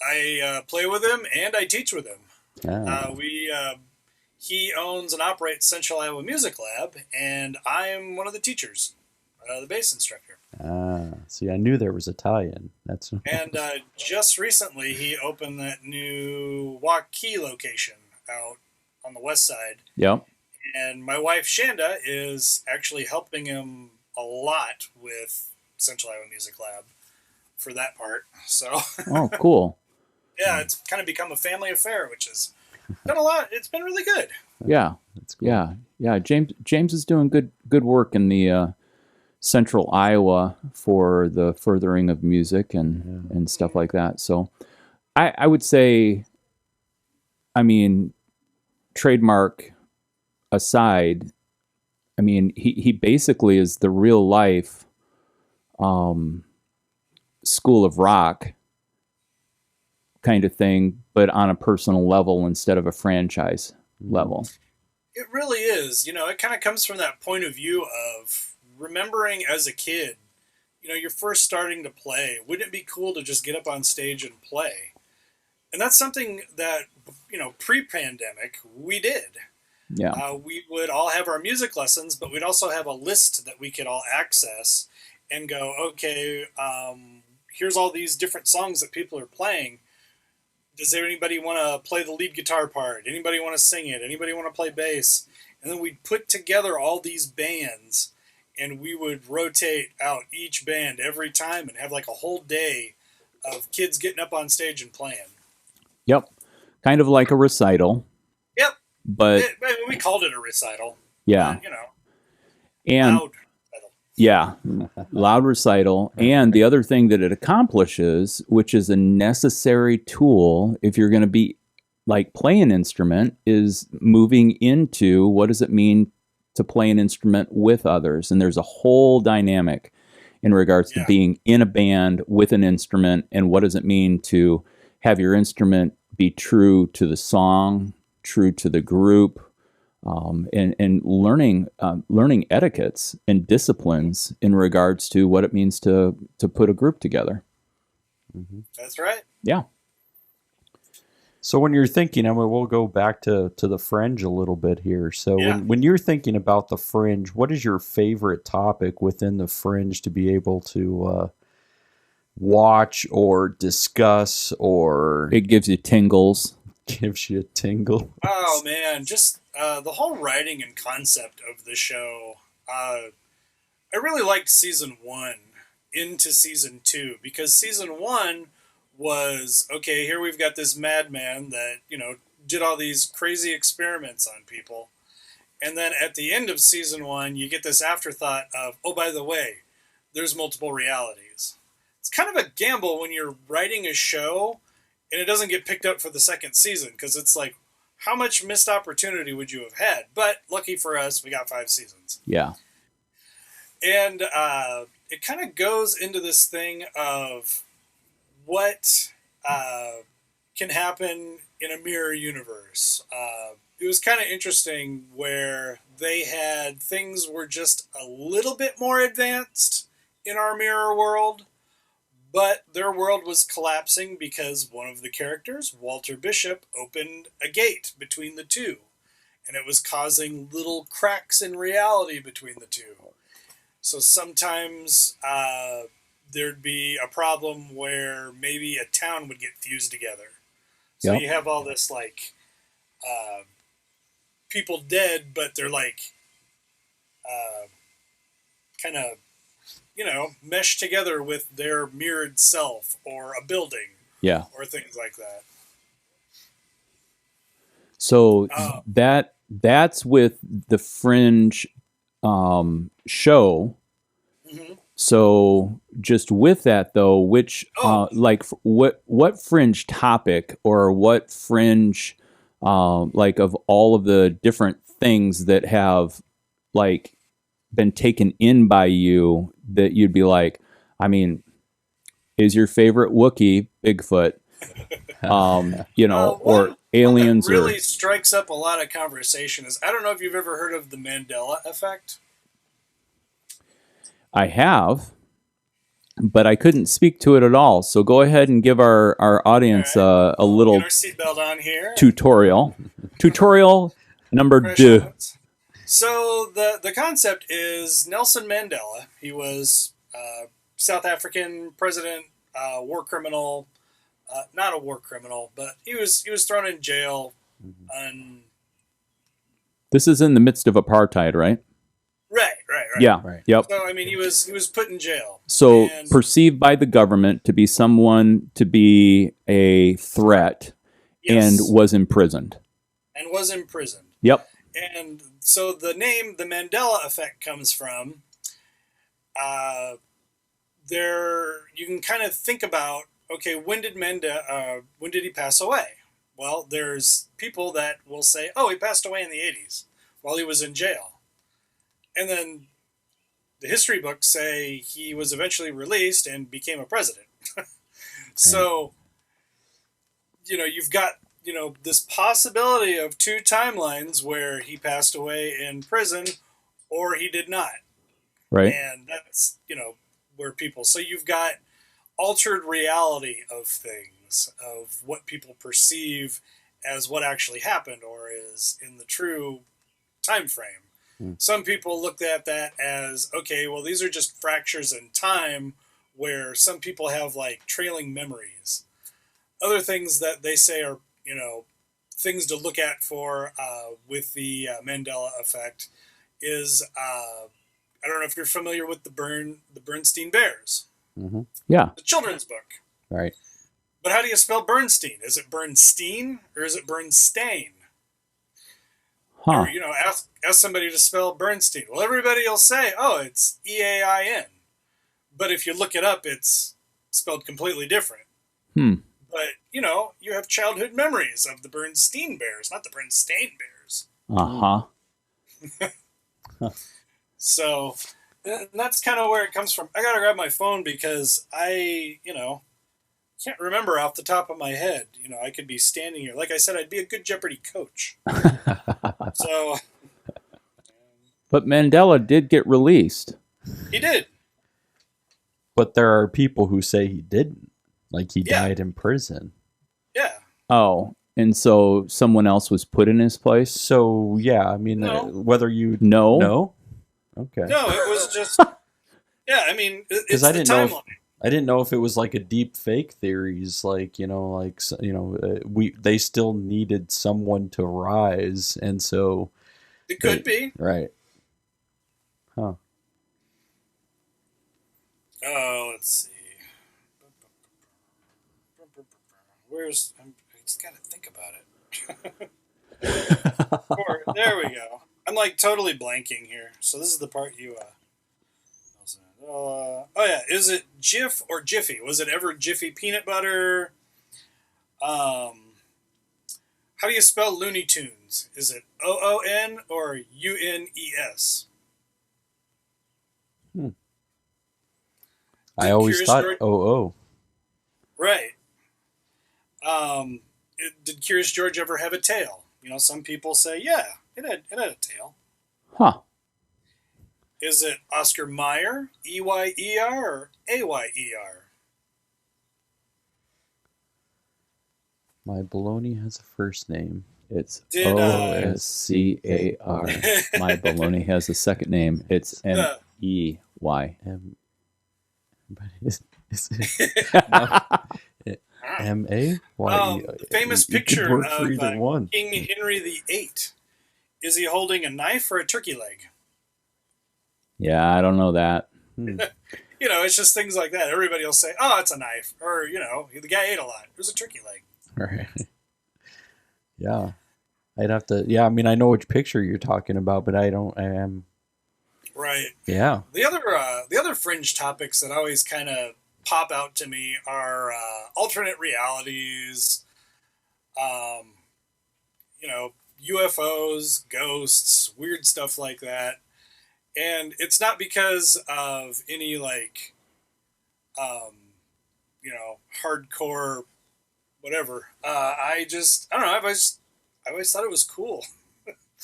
I play with him and I teach with him. Ah. He owns and operates Central Iowa Music Lab, and I'm one of the teachers, the bass instructor. See, I knew there was a tie-in. And just recently, he opened that new Waukee location out on the west side. Yep. And my wife, Shanda, is actually helping him a lot with Central Iowa Music Lab for that part. So. Oh, cool. Yeah, it's kind of become a family affair, which is done a lot. It's been really good. Yeah, That's cool. yeah. James is doing good work in the central Iowa for the furthering of music and stuff like that. So I would say, I mean, trademark aside, I mean, he basically is the real life School of Rock kind of thing, but on a personal level instead of a franchise level. It really is. It kind of comes from that point of view of remembering as a kid, you're first starting to play. Wouldn't it be cool to just get up on stage and play? And that's something that, pre-pandemic, we did. Yeah. We would all have our music lessons, but we'd also have a list that we could all access and go, okay, here's all these different songs that people are playing. Does anybody want to play the lead guitar part? Anybody want to sing it? Anybody want to play bass? And then we'd put together all these bands, and we would rotate out each band every time and have like a whole day of kids getting up on stage and playing. Yep. Kind of like a recital. Yep. But we called it a recital. Yeah. And loud recital. Yeah, loud recital. And the other thing that it accomplishes, which is a necessary tool if you're going to be like play an instrument, is moving into what does it mean to play an instrument with others. And there's a whole dynamic in regards to being in a band with an instrument, and what does it mean to have your instrument be true to the song, true to the group, and learning etiquettes and disciplines in regards to what it means to put a group together. Mm-hmm. That's right. Yeah. So when you're thinking, we'll go back to the Fringe a little bit here. So when you're thinking about the Fringe, what is your favorite topic within the Fringe to be able to watch or discuss, or it gives you tingles? Gives you a tingle. Oh man, just the whole writing and concept of the show. I really liked season 1 into season 2, because season 1 was, okay, here we've got this madman that, did all these crazy experiments on people. And then at the end of season 1, you get this afterthought of, oh, by the way, there's multiple realities. It's kind of a gamble when you're writing a show and it doesn't get picked up for the second season, because it's like, how much missed opportunity would you have had? But lucky for us, we got 5 seasons. Yeah. And it kind of goes into this thing of what can happen in a mirror universe. It was kind of interesting where they had things were just a little bit more advanced in our mirror world, but their world was collapsing because one of the characters, Walter Bishop, opened a gate between the two, and it was causing little cracks in reality between the two. So sometimes there'd be a problem where maybe a town would get fused together. So you have all this like people dead, but they're like kind of, meshed together with their mirrored self, or a building, or things like that. So that's with the Fringe show. Mm-hmm. So just with that though, which what Fringe topic, or what Fringe like of all of the different things that have like been taken in by you, that you'd be like, I mean, is your favorite Wookiee Bigfoot? Or aliens? What really strikes up a lot of conversation is, I don't know if you've ever heard of the Mandela Effect. I have, but I couldn't speak to it at all. So go ahead and give our audience a little get our seatbelt on here. Tutorial number 2. So the concept is Nelson Mandela. He was South African president, war criminal, not a war criminal, but he was thrown in jail. This is in the midst of apartheid, right? Right. Yeah. Right. Yep. So I mean, he was put in jail. So perceived by the government to be someone to be a threat, and was imprisoned. and was imprisoned. Yep. And so the name, the Mandela Effect, comes from you can kind of think about, okay, when did he pass away? Well, there's people that will say, oh, he passed away in the 80s while he was in jail. And then the history books say he was eventually released and became a president. So, you've got, this possibility of two timelines where he passed away in prison or he did not. Right. And that's, where people, so you've got altered reality of things, of what people perceive as what actually happened or is in the true time frame. Some people looked at that as, okay, well, these are just fractures in time where some people have like trailing memories. Other things that they say are, things to look at for with the Mandela Effect is, I don't know if you're familiar with the Bernstein Bears. Mm-hmm. Yeah. The children's book. Right. But how do you spell Bernstein? Is it Bernstein or is it Bernstein? Huh. Or, ask somebody to spell Bernstein. Well, everybody will say, oh, it's E-A-I-N. But if you look it up, it's spelled completely different. But, you have childhood memories of the Bernstein Bears, not the Bernstein Bears. Uh-huh. So, and that's kind of where it comes from. I got to grab my phone because I, can't remember off the top of my head. I could be standing here. Like I said, I'd be a good Jeopardy coach. So. But Mandela did get released. He did. But there are people who say he didn't. Like he died in prison. Yeah. Oh, and so someone else was put in his place? So, yeah, I mean, No. whether you... No? Okay. No, it was just... Yeah, I mean, it's the timeline. I didn't know if it was like a deep fake theories, like, they still needed someone to rise, and so... It could be. Right. Huh. Oh, let's see. I just got to think about it. There we go. I'm like totally blanking here. So this is the part you... oh yeah, is it Jif or Jiffy? Was it ever Jiffy peanut butter? How do you spell Looney Tunes? Is it O-O-N or U-N-E-S? I always thought O-O. Right. Did Curious George ever have a tail? Some people say, yeah, it had a tail. Huh. Is it Oscar Mayer, E-Y-E-R, or A-Y-E-R? My baloney has a first name. It's O-S-C-A-R. My baloney has a second name. It's M-E-Y. M-A-Y-E. The famous picture work for of either one. King Henry VIII. Is he holding a knife or a turkey leg? Yeah, I don't know that. It's just things like that. Everybody will say, oh, it's a knife. Or, the guy ate a lot. It was a turkey leg. Right. Yeah. I'd have to... Yeah, I mean, I know which picture you're talking about, but I am... Right. Yeah. The other fringe topics that always kind of pop out to me are alternate realities, UFOs, ghosts, weird stuff like that. And it's not because of any hardcore whatever. I don't know. I always thought it was cool.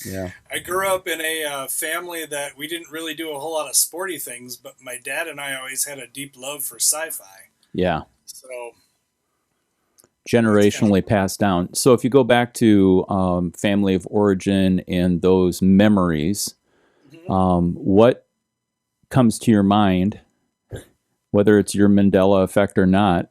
Yeah. I grew up in a family that we didn't really do a whole lot of sporty things, but my dad and I always had a deep love for sci-fi. Yeah. So generationally passed down. So if you go back to family of origin and those memories, what comes to your mind, whether it's your Mandela effect or not,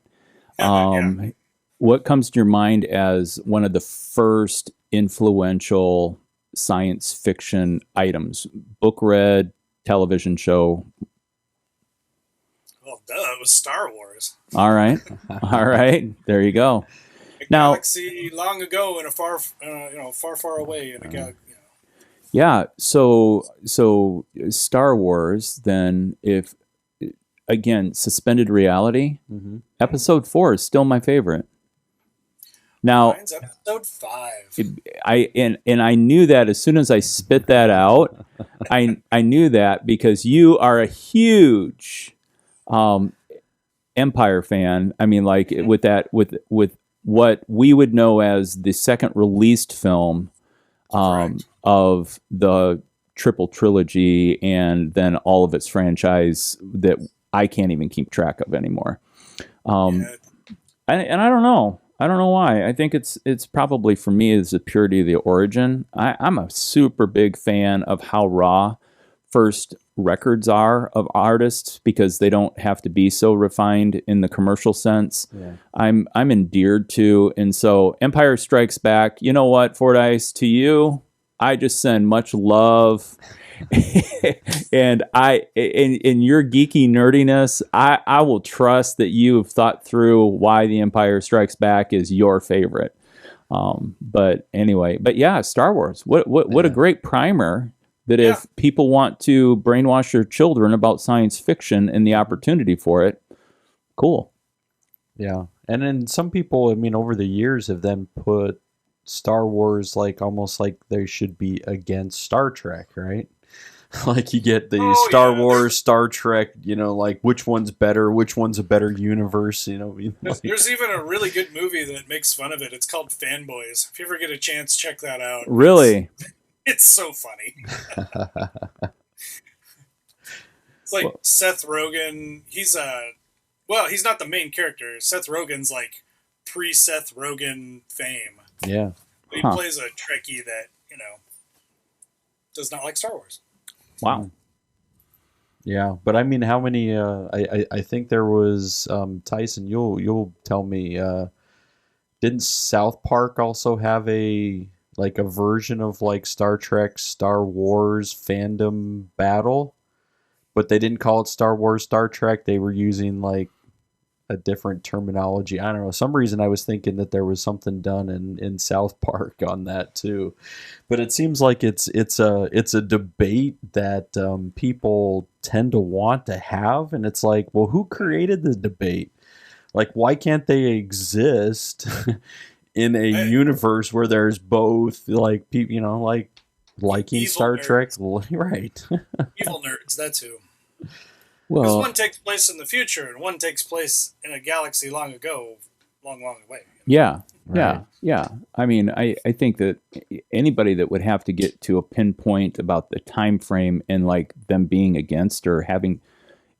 what comes to your mind as one of the first influential science fiction items? Book read, television show? Well, duh, it was Star Wars. All right. All right. There you go. A Now, galaxy long ago in a far, far away in a galaxy. yeah. So Star Wars. Then, if again suspended reality, Episode 4 is still my favorite. Now, Mine's Episode 5. I knew that as soon as I spit that out. I knew that because you are a huge Empire fan. I mean, like with what we would know as the second released film of the triple trilogy, and then all of its franchise that I can't even keep track of anymore. And I don't know. I don't know why. I think it's probably for me is the purity of the origin. I'm a super big fan of how raw first records are of artists because they don't have to be so refined in the commercial sense. Yeah. I'm endeared to, and so Empire Strikes Back. You know what, Fordyce, to you, I just send much love. And in your geeky nerdiness, I will trust that you have thought through why The Empire Strikes Back is your favorite. But yeah, Star Wars. What a great primer that if people want to brainwash their children about science fiction and the opportunity for it, cool. Yeah. And then some people, I mean, over the years have then put Star Wars like almost like they should be against Star Trek, right? Like you get the Star Wars, Star Trek, like which one's better, which one's a better universe, There's even a really good movie that makes fun of it. It's called Fanboys. If you ever get a chance, check that out. Really? It's so funny. It's like Seth Rogen. He's not the main character. Seth Rogen's like pre-Seth Rogen fame. Yeah. He plays a Trekkie that, does not like Star Wars. Wow. Yeah, but I mean, how many? I think there was Tyson. You'll tell me. Didn't South Park also have a version of like Star Trek, Star Wars fandom battle? But they didn't call it Star Wars, Star Trek. They were using like a different terminology. I don't know. Some reason I was thinking that there was something done in South Park on that too, but it seems like it's a debate that people tend to want to have, and it's like, well, who created the debate? Like, why can't they exist in a universe where there's both like people, like liking evil Star nerds. Trek, right? Evil nerds. That's who. Well, because one takes place in the future and one takes place in a galaxy long ago, long away. Yeah, right. Yeah. I mean, I think that anybody that would have to get to a pinpoint about the time frame and like them being against or having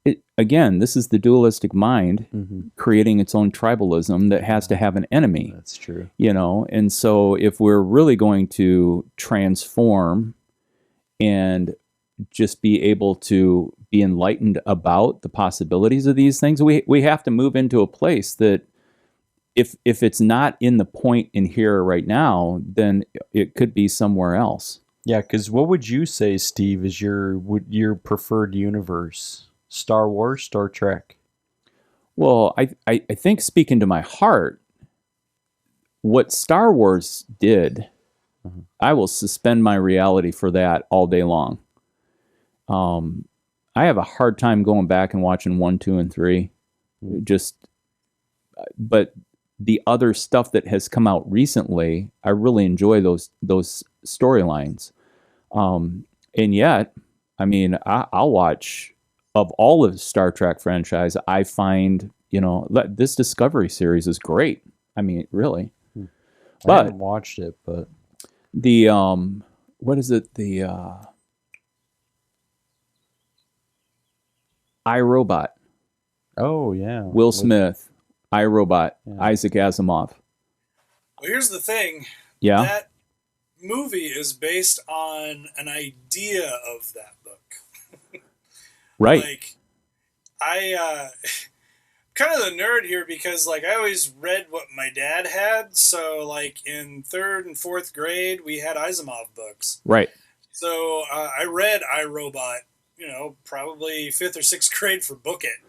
it again, this is the dualistic mind creating its own tribalism that has to have an enemy. That's true. And so if we're really going to transform and just be able to be enlightened about the possibilities of these things, we have to move into a place that if it's not in the point in here right now, then it could be somewhere else. Yeah, because what would you say, Steve, is your preferred universe? Star Wars, Star Trek? Well, I think, speaking to my heart, what Star Wars did, I will suspend my reality for that all day long. I have a hard time going back and watching 1, 2, and 3. But the other stuff that has come out recently, I really enjoy those storylines. And yet, I mean, I'll watch, of all of the Star Trek franchise, I find, this Discovery series is great. I mean, really. I haven't watched it, but the what is it? The iRobot. Oh yeah, Will Smith, iRobot, Isaac Asimov. Well, here's the thing. Yeah. That movie is based on an idea of that book. Right. Like, I kind of the nerd here because like I always read what my dad had. So like in 3rd and 4th grade, we had Asimov books. Right. So I read iRobot, probably 5th or 6th grade for Book It.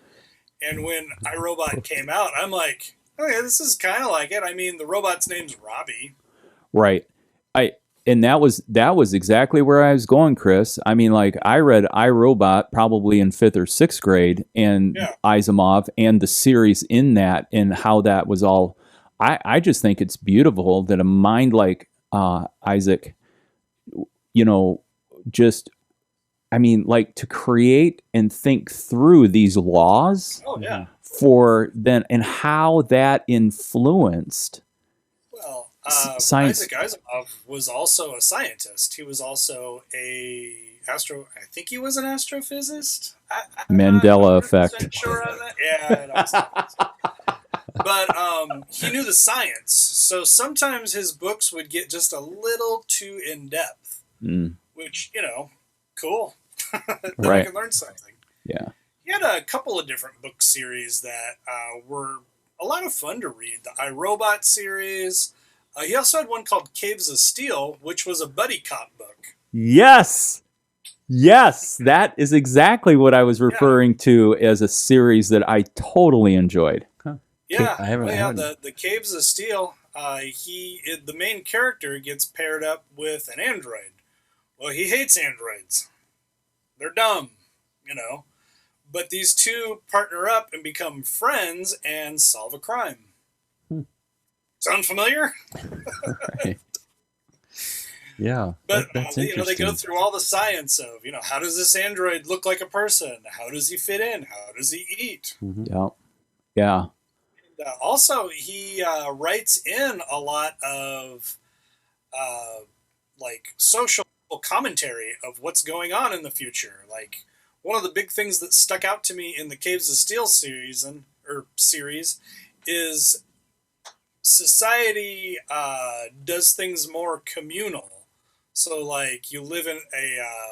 And when iRobot came out, I'm like, Okay, this is kind of like it. I mean, the robot's name's Robbie. Right. And that was exactly where I was going, Chris. I mean, like, I read iRobot probably in 5th or 6th grade, and Asimov and the series in that, and how that was all. I just think it's beautiful that a mind like Isaac, just, I mean, like, to create and think through these laws. Oh yeah. For then, and how that influenced. Well, science. Isaac Asimov was also a scientist. He was also I think he was an astrophysicist. Mandela Effect. Sure on that. Yeah. But he knew the science, so sometimes his books would get just a little too in depth, which cool. Right. I can learn something. Yeah. He had a couple of different book series that were a lot of fun to read. The iRobot series. He also had one called Caves of Steel, which was a buddy cop book. Yes, that is exactly what I was referring to as a series that I totally enjoyed. Huh. Yeah, the Caves of Steel. The main character gets paired up with an android. Well, he hates androids. They're dumb, But these two partner up and become friends and solve a crime. Sound familiar? Right. Yeah. But that's they interesting. go through all the science of, how does this android look like a person? How does he fit in? How does he eat? Mm-hmm. Yeah. And, also, he writes in a lot of social commentary of what's going on in the future. Like, one of the big things that stuck out to me in the Caves of Steel series is society does things more communal. So, like, you live in I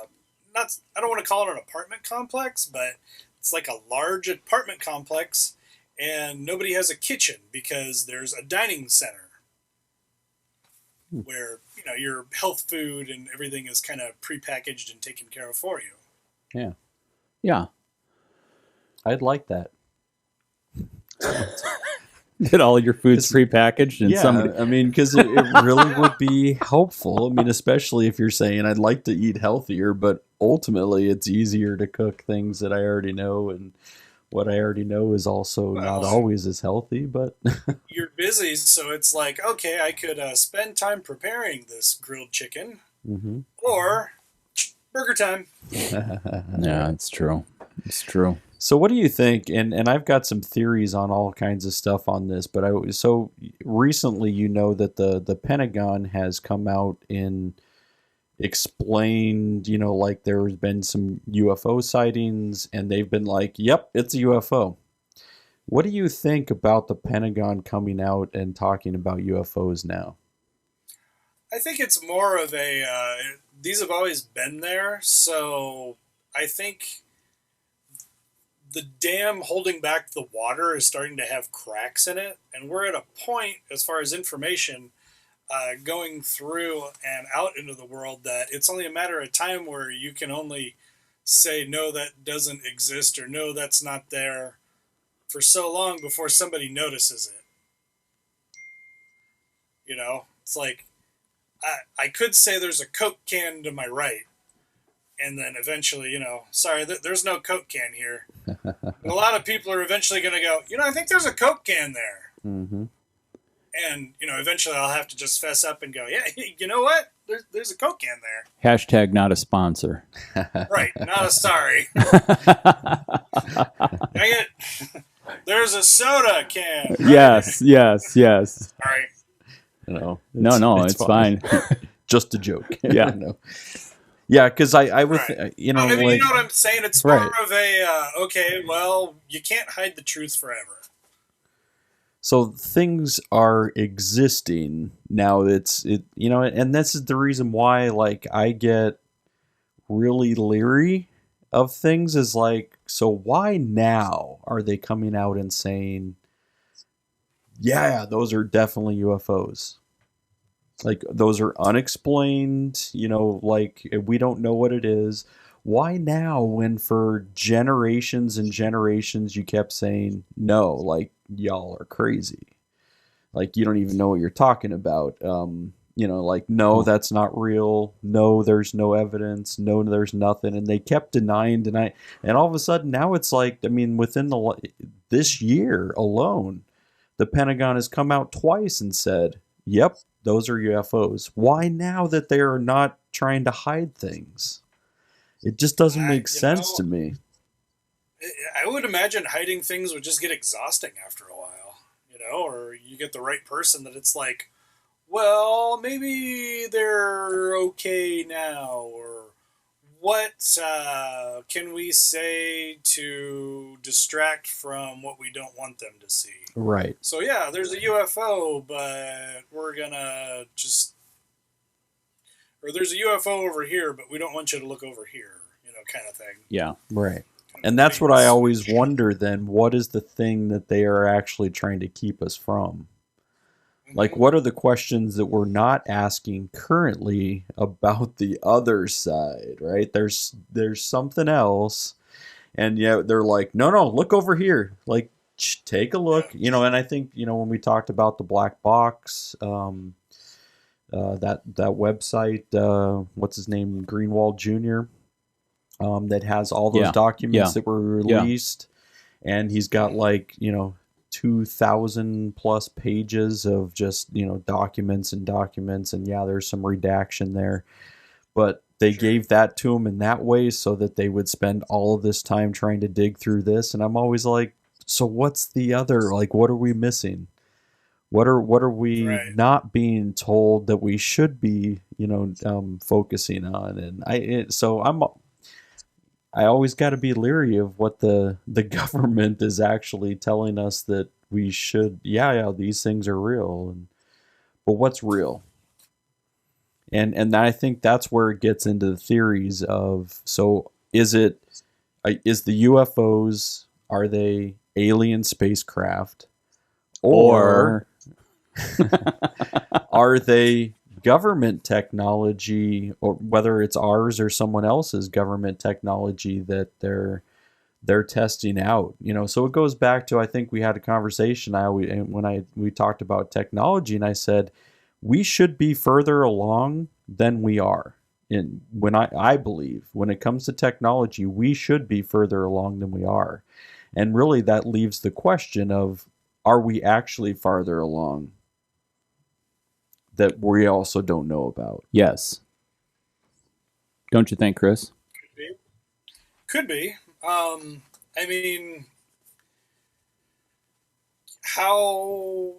don't want to call it an apartment complex, but it's like a large apartment complex, and nobody has a kitchen because there's a dining center where, your health food and everything is kind of prepackaged and taken care of for you. Yeah. Yeah. I'd like that. Get all your foods prepackaged and because it really would be helpful. I mean, especially if you're saying I'd like to eat healthier, but ultimately it's easier to cook things that I already know, and what I already know is also not always as healthy, but you're busy, so it's like, okay, I could spend time preparing this grilled chicken, or burger time. Yeah, it's true. It's true. So what do you think? And I've got some theories on all kinds of stuff on this, but so recently, that the Pentagon has come out and explained, like there's been some UFO sightings, and they've been like, yep, it's a UFO. What do you think about the Pentagon coming out and talking about UFOs now? I think it's more of these have always been there, so I think the dam holding back the water is starting to have cracks in it, and we're at a point, as far as information going through and out into the world, that it's only a matter of time where you can only say, no, that doesn't exist, or no, that's not there, for so long before somebody notices it. It's like, I could say there's a Coke can to my right, and then eventually, sorry, there's no Coke can here. But a lot of people are eventually going to go, I think there's a Coke can there. Mm-hmm. And, eventually I'll have to just fess up and go, yeah, you know what? There's a Coke can there. Hashtag not a sponsor. Right, not a sorry. Dang it. There's a soda can. Right? Yes. Sorry. No, it's fine. Just a joke. Yeah. Yeah, because I would, right. You know what I'm saying? It's more of okay, well, you can't hide the truth forever. So things are existing now. And this is the reason why, like, I get really leery of things, is like, so why now are they coming out and saying, yeah, those are definitely UFOs? Like, those are unexplained, like, we don't know what it is. Why now, when for generations and generations you kept saying, no, like, y'all are crazy? like, you don't even know what you're talking about. Like, no, that's not real. No, there's no evidence. No, there's nothing. And they kept denying. And all of a sudden now it's like, I mean, within this year alone, the Pentagon has come out twice and said, yep, those are UFOs. Why now that they are not trying to hide things? It just doesn't make sense to me. I would imagine hiding things would just get exhausting after a while, or you get the right person that it's like, well, maybe they're okay now, or what can we say to distract from what we don't want them to see? Right. So, yeah, there's a UFO, but we're going to or there's a UFO over here, but we don't want you to look over here, kind of thing. Yeah. Right. And that's what I always wonder then, what is the thing that they are actually trying to keep us from? Like, what are the questions that we're not asking currently about the other side, right? There's something else. And yeah, they're like, no, look over here. Like, take a look. And I think, when we talked about the black box, that website, what's his name, Greenwald Jr., that has all those documents that were released. And he's got 2,000 plus pages of just, documents. And yeah, there's some redaction there, but they gave that to him in that way so that they would spend all of this time trying to dig through this. And I'm always like, so what's the other, like, what are we missing? What are we not being told that we should be, focusing on? And I always got to be leery of what the government is actually telling us that we should. Yeah, these things are real, but what's real? And I think that's where it gets into the theories of, so is the UFOs, are they alien spacecraft, or are they government technology, or whether it's ours or someone else's government technology that they're testing out? So it goes back to, I think we had a conversation we talked about technology, and I said we should be further along than we are. I believe when it comes to technology, we should be further along than we are. And really that leaves the question of, are we actually farther along that we also don't know about? Yes. Don't you think, Chris? Could be. I mean, how,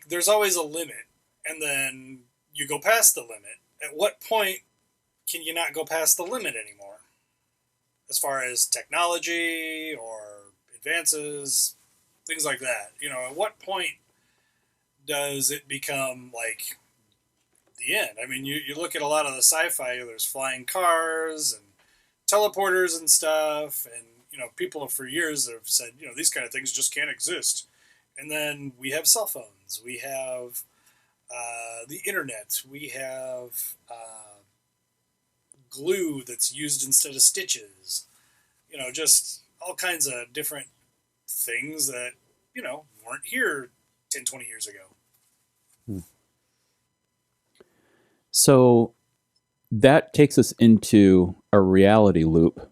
there's always a limit, and then you go past the limit. At what point can you not go past the limit anymore? As far as technology or advances, things like that. At what point does it become like the end? I mean, you look at a lot of the sci-fi, there's flying cars and teleporters and stuff, and people for years have said, these kind of things just can't exist. And then we have cell phones, we have the internet, we have glue that's used instead of stitches, just all kinds of different things that weren't here 10, 20 years ago. So that takes us into a reality loop,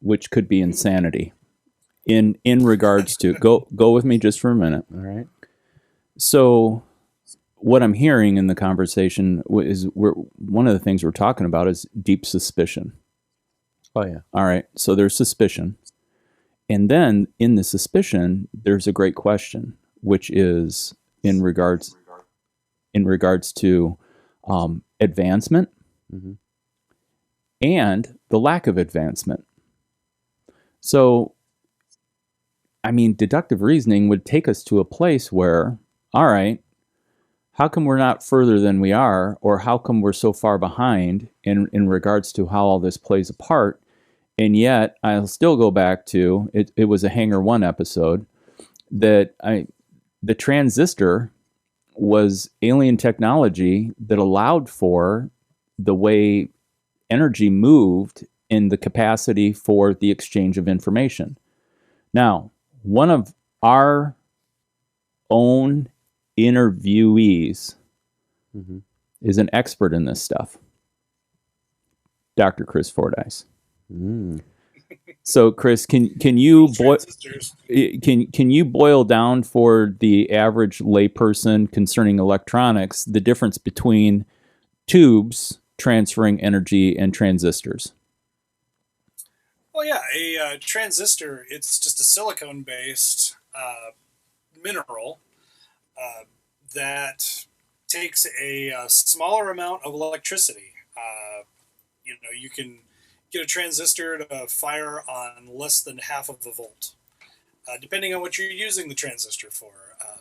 which could be insanity. In regards to, go with me just for a minute. All right. So what I'm hearing in the conversation is, one of the things we're talking about is deep suspicion. Oh yeah. All right. So there's suspicion, and then in the suspicion, there's a great question, which is in regards to advancement, mm-hmm. and the lack of advancement. So, I mean, deductive reasoning would take us to a place where, all right, how come we're not further than we are, or how come we're so far behind in regards to how all this plays a part? And yet, I'll still go back to, it was a Hangar 1 episode, that the transistor was alien technology that allowed for the way energy moved in the capacity for the exchange of information. Now, one of our own interviewees Mm-hmm. is an expert in this stuff. Dr. Chris Fordyce. Mm. So, Chris, can you Transistors. can you boil down for the average layperson concerning electronics the difference between tubes transferring energy and transistors? Well, yeah, a transistor, it's just a silicone-based mineral that takes a smaller amount of electricity. You can get a transistor to fire on less than half of a volt, depending on what you're using the transistor for.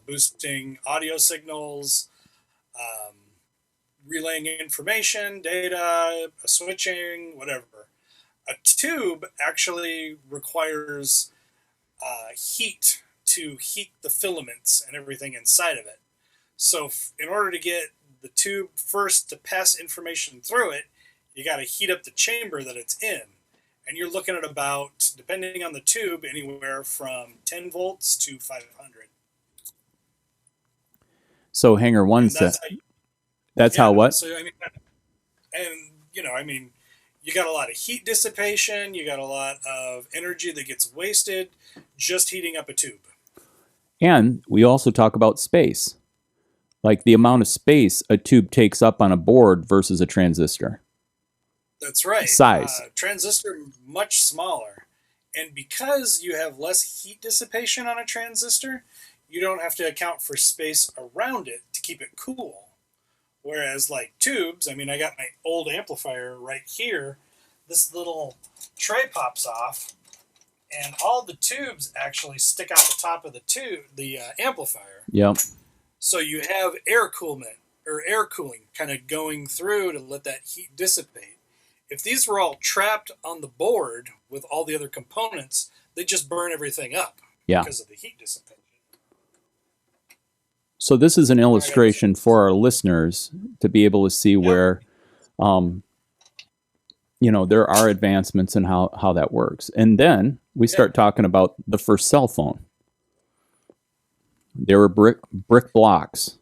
Boosting audio signals, um, relaying information, data, switching, whatever. A tube actually requires heat to heat the filaments and everything inside of it. So in order to get the tube first to pass information through it, you got to heat up the chamber that it's in. And you're looking at about, depending on the tube, anywhere from 10 volts to 500. So Hanger 1 said, that's how what? So, you got a lot of heat dissipation, you got a lot of energy that gets wasted just heating up a tube. And we also talk about space, like the amount of space a tube takes up on a board versus a transistor. That's right. Size. Transistor much smaller. And because you have less heat dissipation on a transistor, you don't have to account for space around it to keep it cool. Whereas like tubes, I got my old amplifier right here. This little tray pops off, and all the tubes actually stick out the top of the amplifier. Yep. So you have air cooling kind of going through to let that heat dissipate. If these were all trapped on the board with all the other components, they just burn everything up because of the heat dissipation. So this is an illustration for our listeners to be able to see where, there are advancements in how that works. And then we start talking about the first cell phone. They were brick blocks.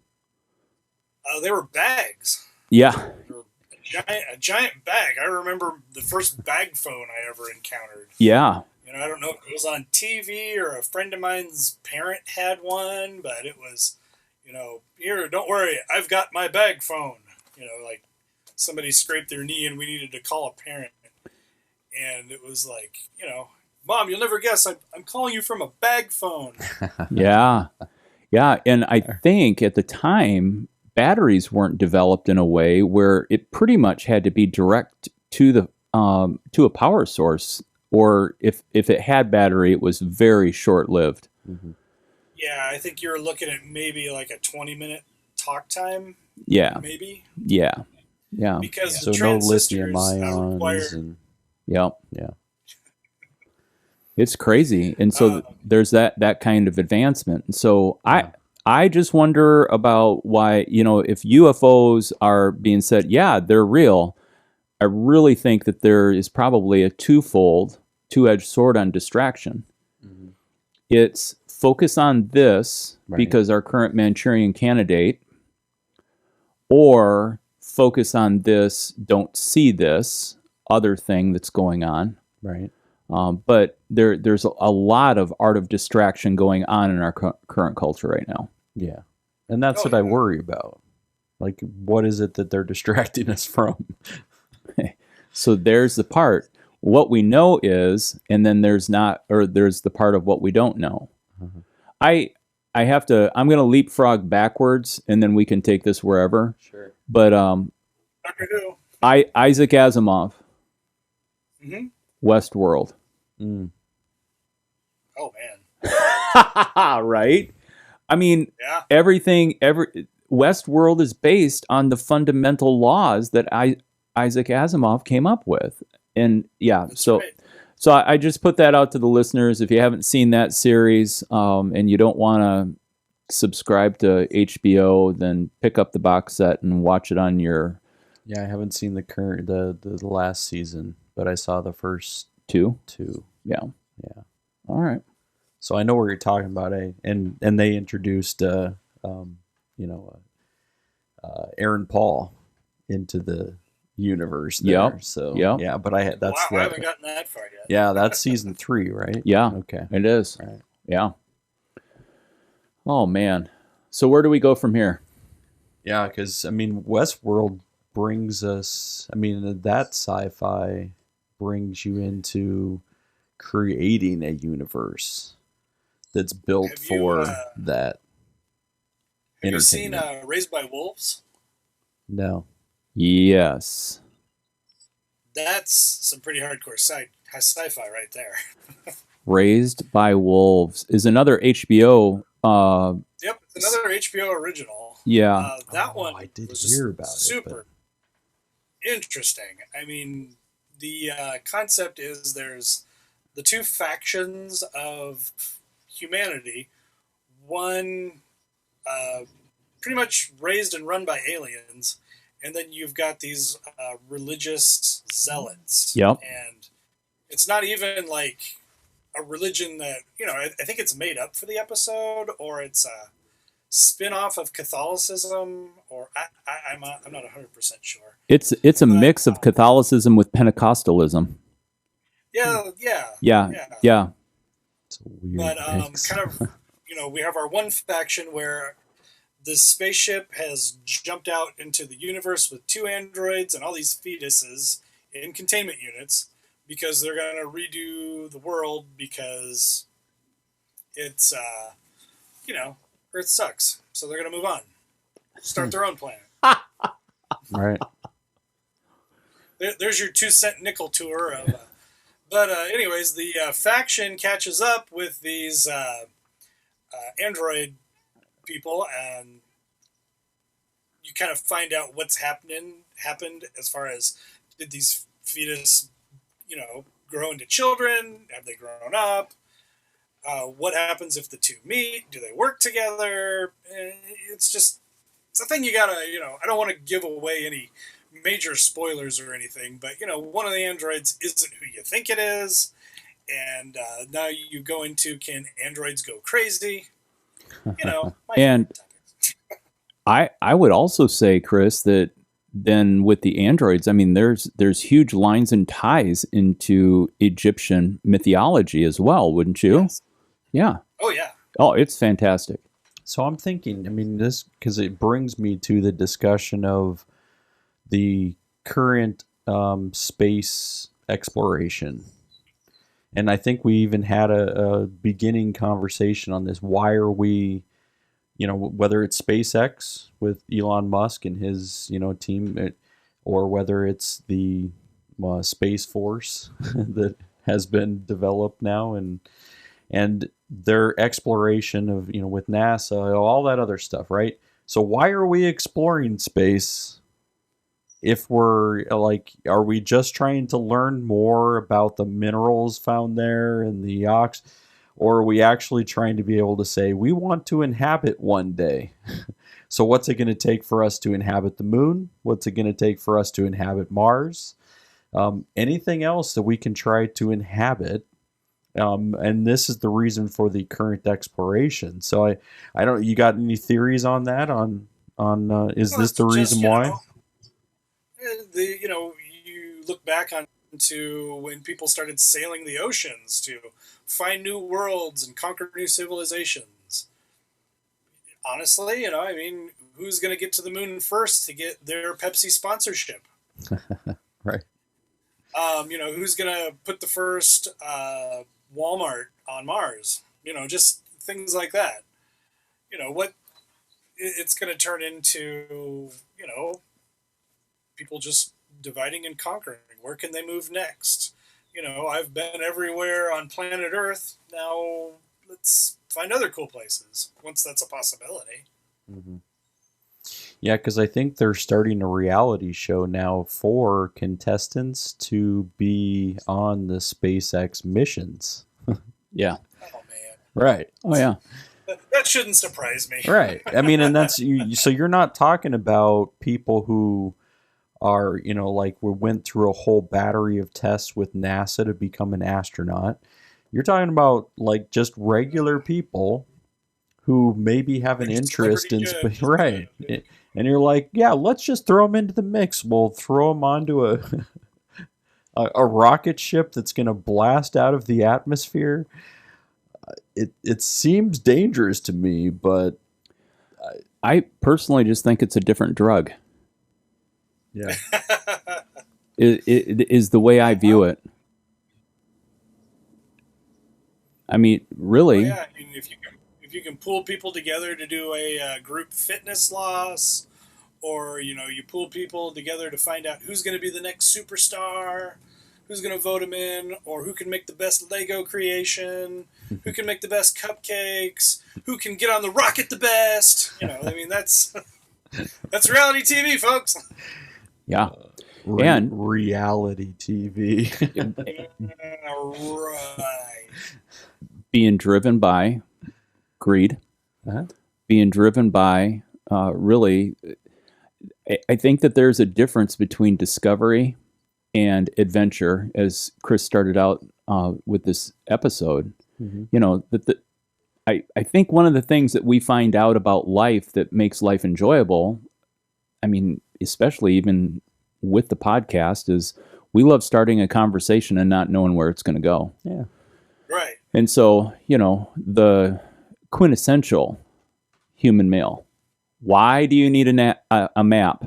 They were bags. Yeah. They were a giant bag. I remember the first bag phone I ever encountered. Yeah. I don't know if it was on TV or a friend of mine's parent had one, but it was, here, don't worry, I've got my bag phone. Like somebody scraped their knee and we needed to call a parent. And it was like, Mom, you'll never guess, I'm calling you from a bag phone. Yeah. Yeah. And I think at the time, batteries weren't developed in a way where it pretty much had to be direct to a power source, or if it had battery, it was very short-lived. Mm-hmm. Yeah, I think you're looking at maybe like a 20-minute talk time. Yeah. Maybe. Yeah. Yeah. Because so no lithium ions and yeah. Yeah. It's crazy. And so there's that kind of advancement. And so I just wonder about why, if UFOs are being said, yeah, they're real, I really think that there is probably a two-edged sword on distraction. Mm-hmm. It's focus on this because our current Manchurian candidate, or focus on this, don't see this other thing that's going on. Right. But there's a lot of art of distraction going on in our current culture right now. Yeah. And that's what I worry about. Like, what is it that they're distracting us from? So there's the part. What we know is, and then there's the part of what we don't know. Mm-hmm. I'm going to leapfrog backwards, and then we can take this wherever. Sure. But Isaac Asimov, mm-hmm. Westworld. Mm. Oh man. Right? Everything. Westworld is based on the fundamental laws that Isaac Asimov came up with, and so I just put that out to the listeners. If you haven't seen that series, and you don't want to subscribe to HBO, then pick up the box set and watch it on your. Yeah, I haven't seen the last season, but I saw the first two. Yeah. All right. So I know what you're talking about, and they introduced Aaron Paul into the universe there. Yep. So Yep. yeah, but Wow, I haven't gotten that far yet. Yeah, that's season 3, right? Yeah. Okay. It is. Right. Yeah. Oh man. So where do we go from here? Yeah, because I mean, Westworld brings us. I mean, that sci-fi brings you into creating a universe that's built Have you, for that Have you seen entertainment. Raised by Wolves? No. Yes. That's some pretty hardcore sci-fi right there. Raised by Wolves is another HBO. Yep, it's another HBO original. Yeah. That one I did was hear just about super interesting. I mean, the concept is there's the two factions of humanity. One pretty much raised and run by aliens, and then you've got these religious zealots. Yep. And it's not even like a religion that, I think it's made up for the episode, or it's a spin-off of Catholicism, or I'm not 100% sure. It's a mix of Catholicism with Pentecostalism. Yeah. It's a weird But mix. kind of, we have our one faction where the spaceship has jumped out into the universe with 2 androids and all these fetuses in containment units because they're going to redo the world because it's, Earth sucks. So they're going to move on. Start their own planet. Right. There's your 2-cent nickel tour of... but anyways, the faction catches up with these android people, and you kind of find out what's happened as far as, did these fetus, grow into children? Have they grown up? What happens if the two meet? Do they work together? It's a thing you gotta, I don't want to give away any major spoilers or anything, but, one of the androids isn't who you think it is. And now you go into, can androids go crazy? And I would also say, Chris, that then with the androids, I mean, there's huge lines and ties into Egyptian mythology as well, wouldn't you? Yes. Yeah. Oh, yeah. Oh, it's fantastic. So I'm thinking, I mean, this, because it brings me to the discussion of the current space exploration. And I think we even had a beginning conversation on this. Why are we, whether it's SpaceX with Elon Musk and his, team, or whether it's the Space Force that has been developed now, and their exploration of, with NASA, all that other stuff, right? So why are we exploring space? If we're are we just trying to learn more about the minerals found there and the or are we actually trying to be able to say we want to inhabit one day? So what's it going to take for us to inhabit the moon? What's it going to take for us to inhabit Mars? Anything else that we can try to inhabit? And this is the reason for the current exploration. So I don't. You got any theories on that? Is this the reason why? You look back to when people started sailing the oceans to find new worlds and conquer new civilizations. Honestly, who's going to get to the moon first to get their Pepsi sponsorship? Right. Who's going to put the first Walmart on Mars? Just things like that. What it's going to turn into, people just dividing and conquering. Where can they move next? I've been everywhere on planet Earth. Now let's find other cool places once that's a possibility. Mm-hmm. Yeah, because I think they're starting a reality show now for contestants to be on the SpaceX missions. Yeah. Oh, man. Right. Oh, yeah. That shouldn't surprise me. Right. I mean, and that's so you're not talking about people who are, we went through a whole battery of tests with NASA to become an astronaut. You're talking about just regular people who maybe have an interest in space, right? And you're like, yeah, let's just throw them into the mix. We'll throw them onto a rocket ship that's going to blast out of the atmosphere. It seems dangerous to me, but I personally just think it's a different drug. Yeah, it is the way I view it. I mean, really. Well, yeah, I mean, if you can pull people together to do a group fitness loss, or you pull people together to find out who's going to be the next superstar, who's going to vote them in, or who can make the best Lego creation, who can make the best cupcakes, who can get on the rocket the best. I mean, that's reality TV, folks. Yeah. and reality TV. Right. Being driven by greed, being driven by really, I think that there's a difference between discovery and adventure, as Chris started out with this episode. Mm-hmm. I think one of the things that we find out about life that makes life enjoyable, I mean, especially even with the podcast, is we love starting a conversation and not knowing where it's going to go. Yeah. Right. And so, the quintessential human male. Why do you need a map?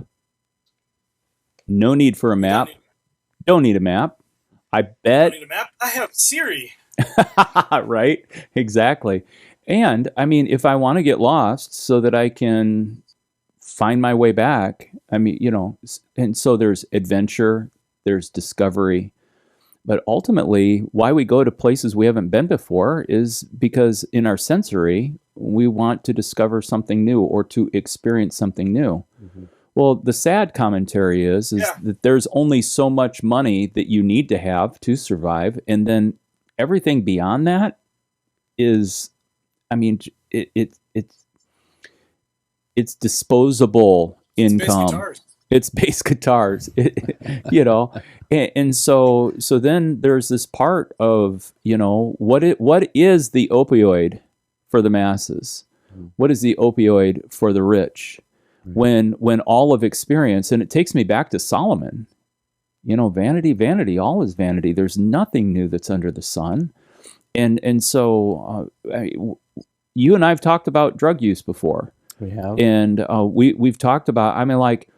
No need for a map. Don't need a map. I bet. Don't need a map. I have Siri. Right? Exactly. And I mean, if I want to get lost so that I can find my way back, I mean, and so there's adventure, there's discovery. But ultimately, why we go to places we haven't been before is because in our sensory, we want to discover something new or to experience something new. Mm-hmm. Well, the sad commentary is that there's only so much money that you need to have to survive. And then everything beyond that is, I mean, it's disposable income. It's bass guitars, and so then there's this part of, what is the opioid for the masses? What is the opioid for the rich? When all of experience, and it takes me back to Solomon, vanity, vanity, all is vanity. There's nothing new that's under the sun. And so you and I have talked about drug use before. We have. And we've talked about, I mean, like,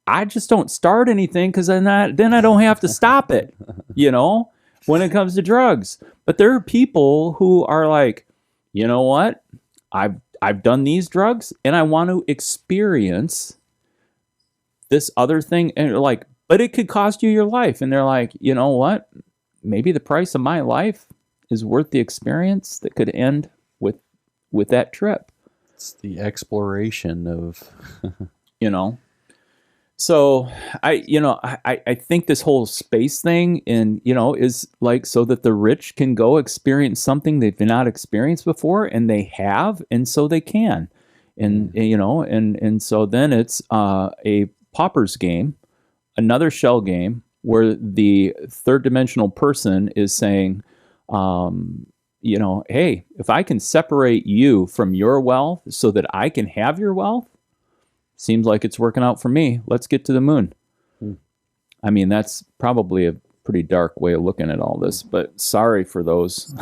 I just don't start anything because then I don't have to stop it, when it comes to drugs. But there are people who are like, you know what? I've done these drugs and I want to experience this other thing. And they're like, but it could cost you your life. And they're like, you know what? Maybe the price of my life is worth the experience that could end with that trip. It's the exploration of, So I think this whole space thing is like so that the rich can go experience something they've not experienced before, and they have, and so they can, and so then it's a pauper's game, another shell game where the third dimensional person is saying, hey, if I can separate you from your wealth so that I can have your wealth. Seems like it's working out for me. Let's get to the moon. I mean, that's probably a pretty dark way of looking at all this, but sorry for those.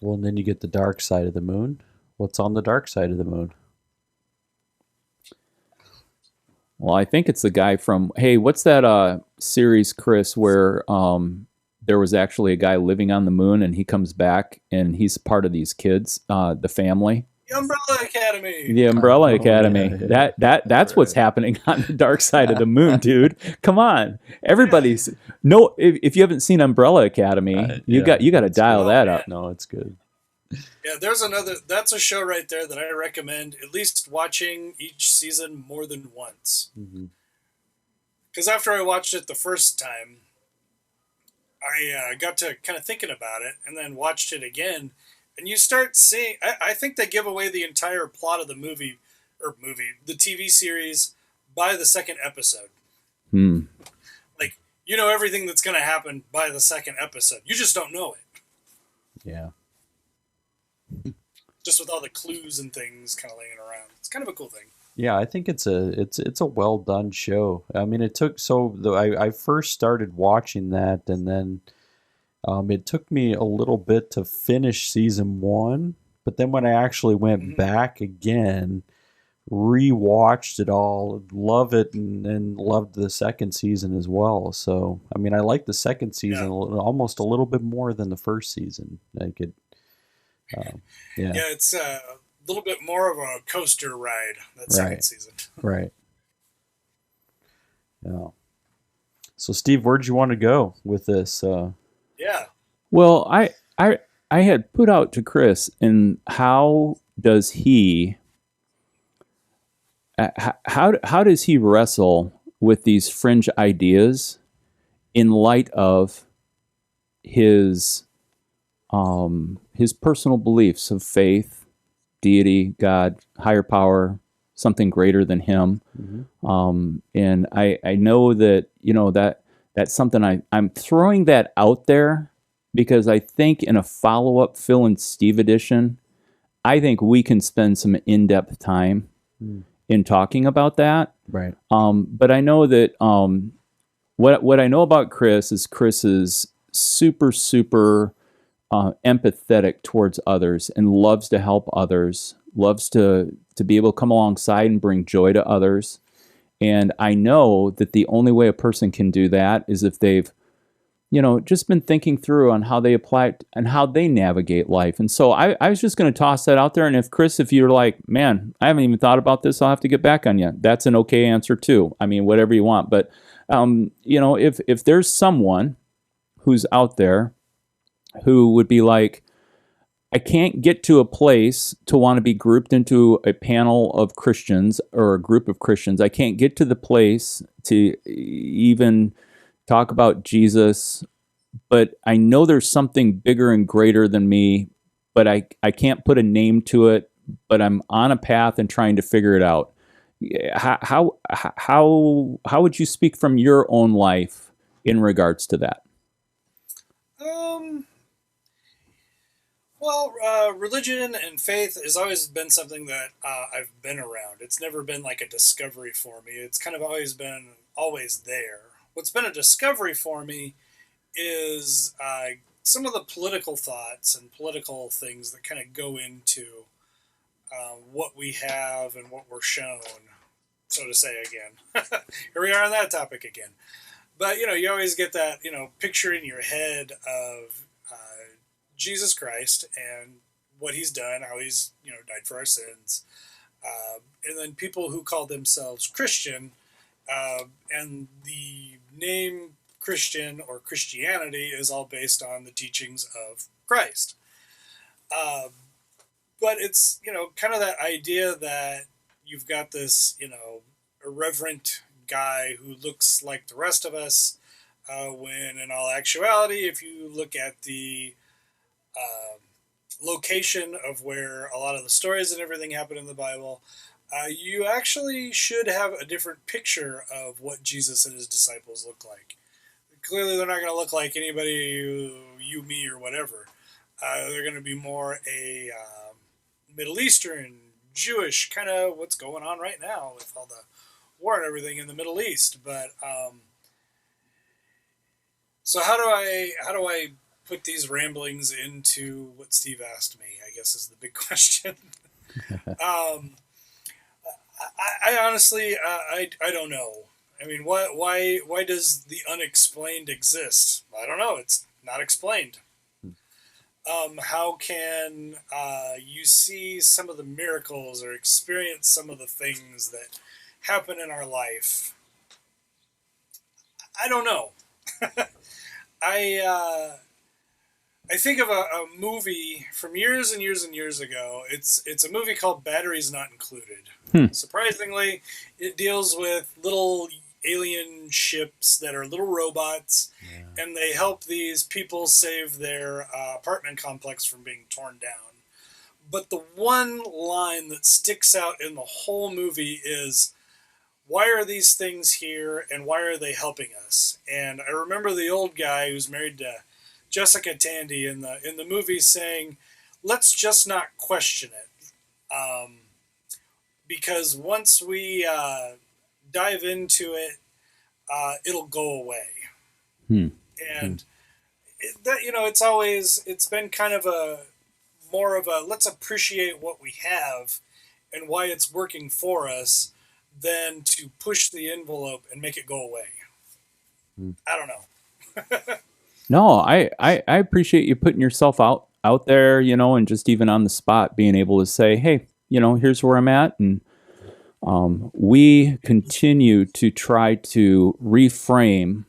Well, and then you get the dark side of the moon. What's on the dark side of the moon? Well, I think it's the guy from, hey, what's that series, Chris, where there was actually a guy living on the moon and he comes back and he's part of these kids, the family. The Umbrella Academy. The Umbrella Academy. Yeah. That's right. What's happening on the dark side of the moon, dude. Come on, everybody's no. If you haven't seen Umbrella Academy, you got to dial that up. No, it's good. Yeah, that's a show right there that I recommend at least watching each season more than once. Because after I watched it the first time, I got to kind of thinking about it, and then watched it again. And you start seeing, I think they give away the entire plot of the the TV series by the second episode. Like, everything that's going to happen by the second episode. You just don't know it. Yeah. just with all the clues and things kind of laying around. It's kind of a cool thing. Yeah, I think it's a well done show. I mean, I first started watching that, and then it took me a little bit to finish season one. But then when I actually went back again, rewatched it all, love it, and loved the second season as well. So I mean, I like the second season almost a little bit more than the first season. Yeah, it's a little bit more of a coaster ride that second season. Right. Yeah. So Steve, where'd you want to go with this? Yeah. Well, I had put out to Chris, and how does he wrestle with these fringe ideas in light of his personal beliefs of faith, deity, God, higher power, something greater than him? And I know that, that's something I'm throwing that out there, because I think in a follow-up Phil and Steve edition, I think we can spend some in-depth time in talking about that. Right. But I know that what I know about Chris is super, super empathetic towards others and loves to help others, loves to be able to come alongside and bring joy to others. And I know that the only way a person can do that is if they've just been thinking through on how they apply it and how they navigate life. And so I was just going to toss that out there. And if Chris, if you're like, man, I haven't even thought about this, I'll have to get back on you. That's an okay answer too. I mean, whatever you want. But, if there's someone who's out there who would be like, I can't get to a place to want to be grouped into a panel of Christians or a group of Christians. I can't get to the place to even talk about Jesus, but I know there's something bigger and greater than me, but I can't put a name to it, but I'm on a path and trying to figure it out. How would you speak from your own life in regards to that? Well, religion and faith has always been something that I've been around. It's never been like a discovery for me. It's kind of always there. What's been a discovery for me is some of the political thoughts and political things that kind of go into what we have and what we're shown, so to say again. Here we are on that topic again. But, you always get that, picture in your head of Jesus Christ and what he's done, how he's, died for our sins. And then people who call themselves Christian, and the name Christian or Christianity is all based on the teachings of Christ. But it's, kind of that idea that you've got this, irreverent guy who looks like the rest of us, when in all actuality, if you look at the location of where a lot of the stories and everything happen in the Bible, you actually should have a different picture of what Jesus and his disciples look like. Clearly, they're not going to look like anybody, you, me, or whatever. They're going to be more a Middle Eastern, Jewish, kind of what's going on right now with all the war and everything in the Middle East. But so how do I put these ramblings into what Steve asked me, I guess is the big question. I honestly, I don't know. I mean, why does the unexplained exist? I don't know. It's not explained. How can you see some of the miracles or experience some of the things that happen in our life? I don't know. I think of a movie from years and years and years ago. It's a movie called Batteries Not Included. Surprisingly, it deals with little alien ships that are little robots, and they help these people save their apartment complex from being torn down. But the one line that sticks out in the whole movie is, why are these things here, and why are they helping us? And I remember the old guy who's married to Jessica Tandy in the movie saying, let's just not question it. Because once we dive into it, it'll go away. And it's been kind of more of a let's appreciate what we have and why it's working for us than to push the envelope and make it go away. I don't know. No, I appreciate you putting yourself out there, and just even on the spot being able to say, hey, here's where I'm at. And we continue to try to reframe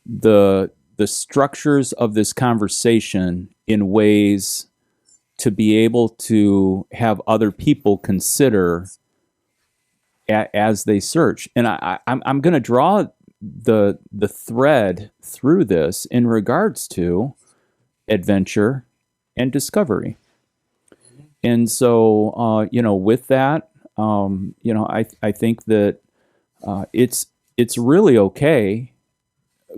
the structures of this conversation in ways to be able to have other people consider as they search. And I'm going to draw the thread through this in regards to adventure and discovery. And so, with that, I think that it's really okay.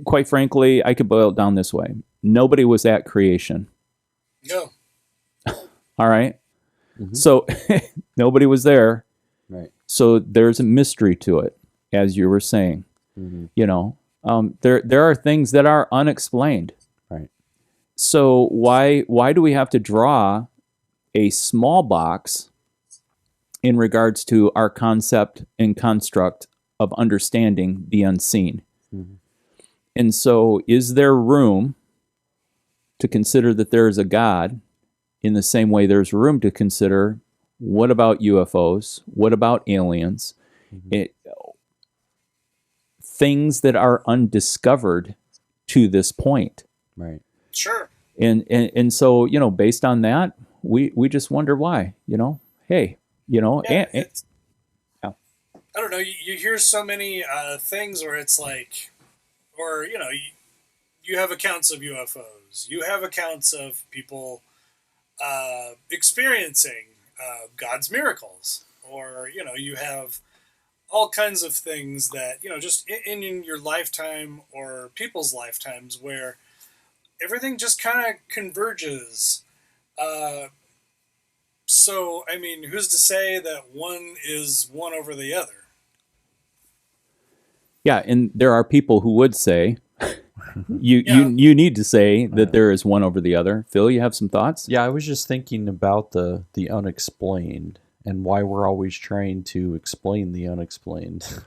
Quite frankly, I could boil it down this way. Nobody was at creation. No. All right. So nobody was there. Right. So there's a mystery to it, as you were saying. There are things that are unexplained. Right. So why do we have to draw a small box in regards to our concept and construct of understanding the unseen? And so is there room to consider that there is a God in the same way there's room to consider what about UFOs? What about aliens? Things that are undiscovered to this point. Right. Sure. And so, based on that, we just wonder why, hey, I don't know. You hear so many things where it's like, or, you have accounts of UFOs. You have accounts of people experiencing God's miracles. Or, you have all kinds of things that, just in your lifetime or people's lifetimes where everything just kind of converges. So, I mean, who's to say that one is one over the other? Yeah, and there are people who would say, you need to say that there is one over the other. Phil, you have some thoughts? Yeah, I was just thinking about the unexplained and why we're always trying to explain the unexplained.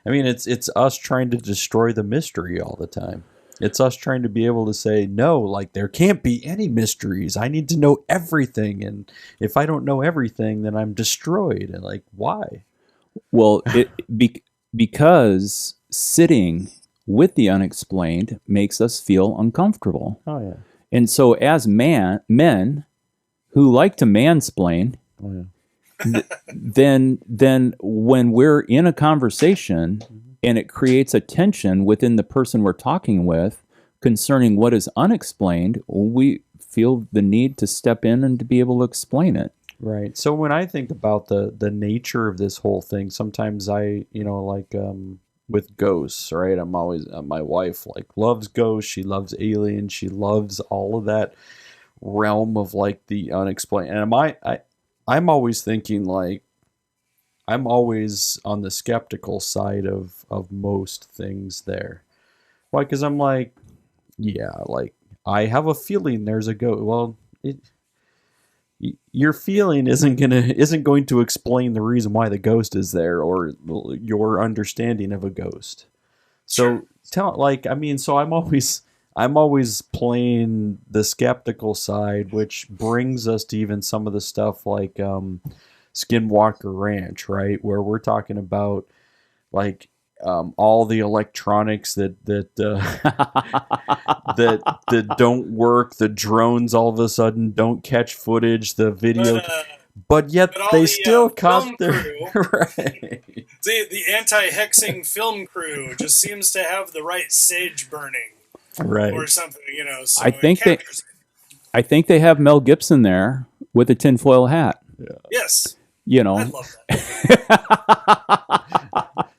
I mean, it's us trying to destroy the mystery all the time. It's us trying to be able to say, no, like there can't be any mysteries. I need to know everything. And if I don't know everything, then I'm destroyed. And like, why? Well, because sitting with the unexplained makes us feel uncomfortable. Oh, yeah. And so as men who like to mansplain, then when we're in a conversation and it creates a tension within the person we're talking with concerning what is unexplained, we feel the need to step in and to be able to explain it. Right. So when I think about the nature of this whole thing, sometimes I, with ghosts, right? I'm always, my wife loves ghosts. She loves aliens. She loves all of that realm of the unexplained. And I'm always thinking I'm always on the skeptical side of most things there. Why? Because I'm I have a feeling there's a ghost. Well, your feeling isn't going to explain the reason why the ghost is there or your understanding of a ghost. So so I'm always playing the skeptical side, which brings us to even some of the stuff like Skinwalker Ranch, right? Where we're talking about all the electronics that don't work, the drones all of a sudden don't catch footage, the video, but yet they still caught their right. The anti-hexing film crew just seems to have the right sage burning, right, or something, So I think they have Mel Gibson there with a tinfoil hat. Yeah. Yes. I love that.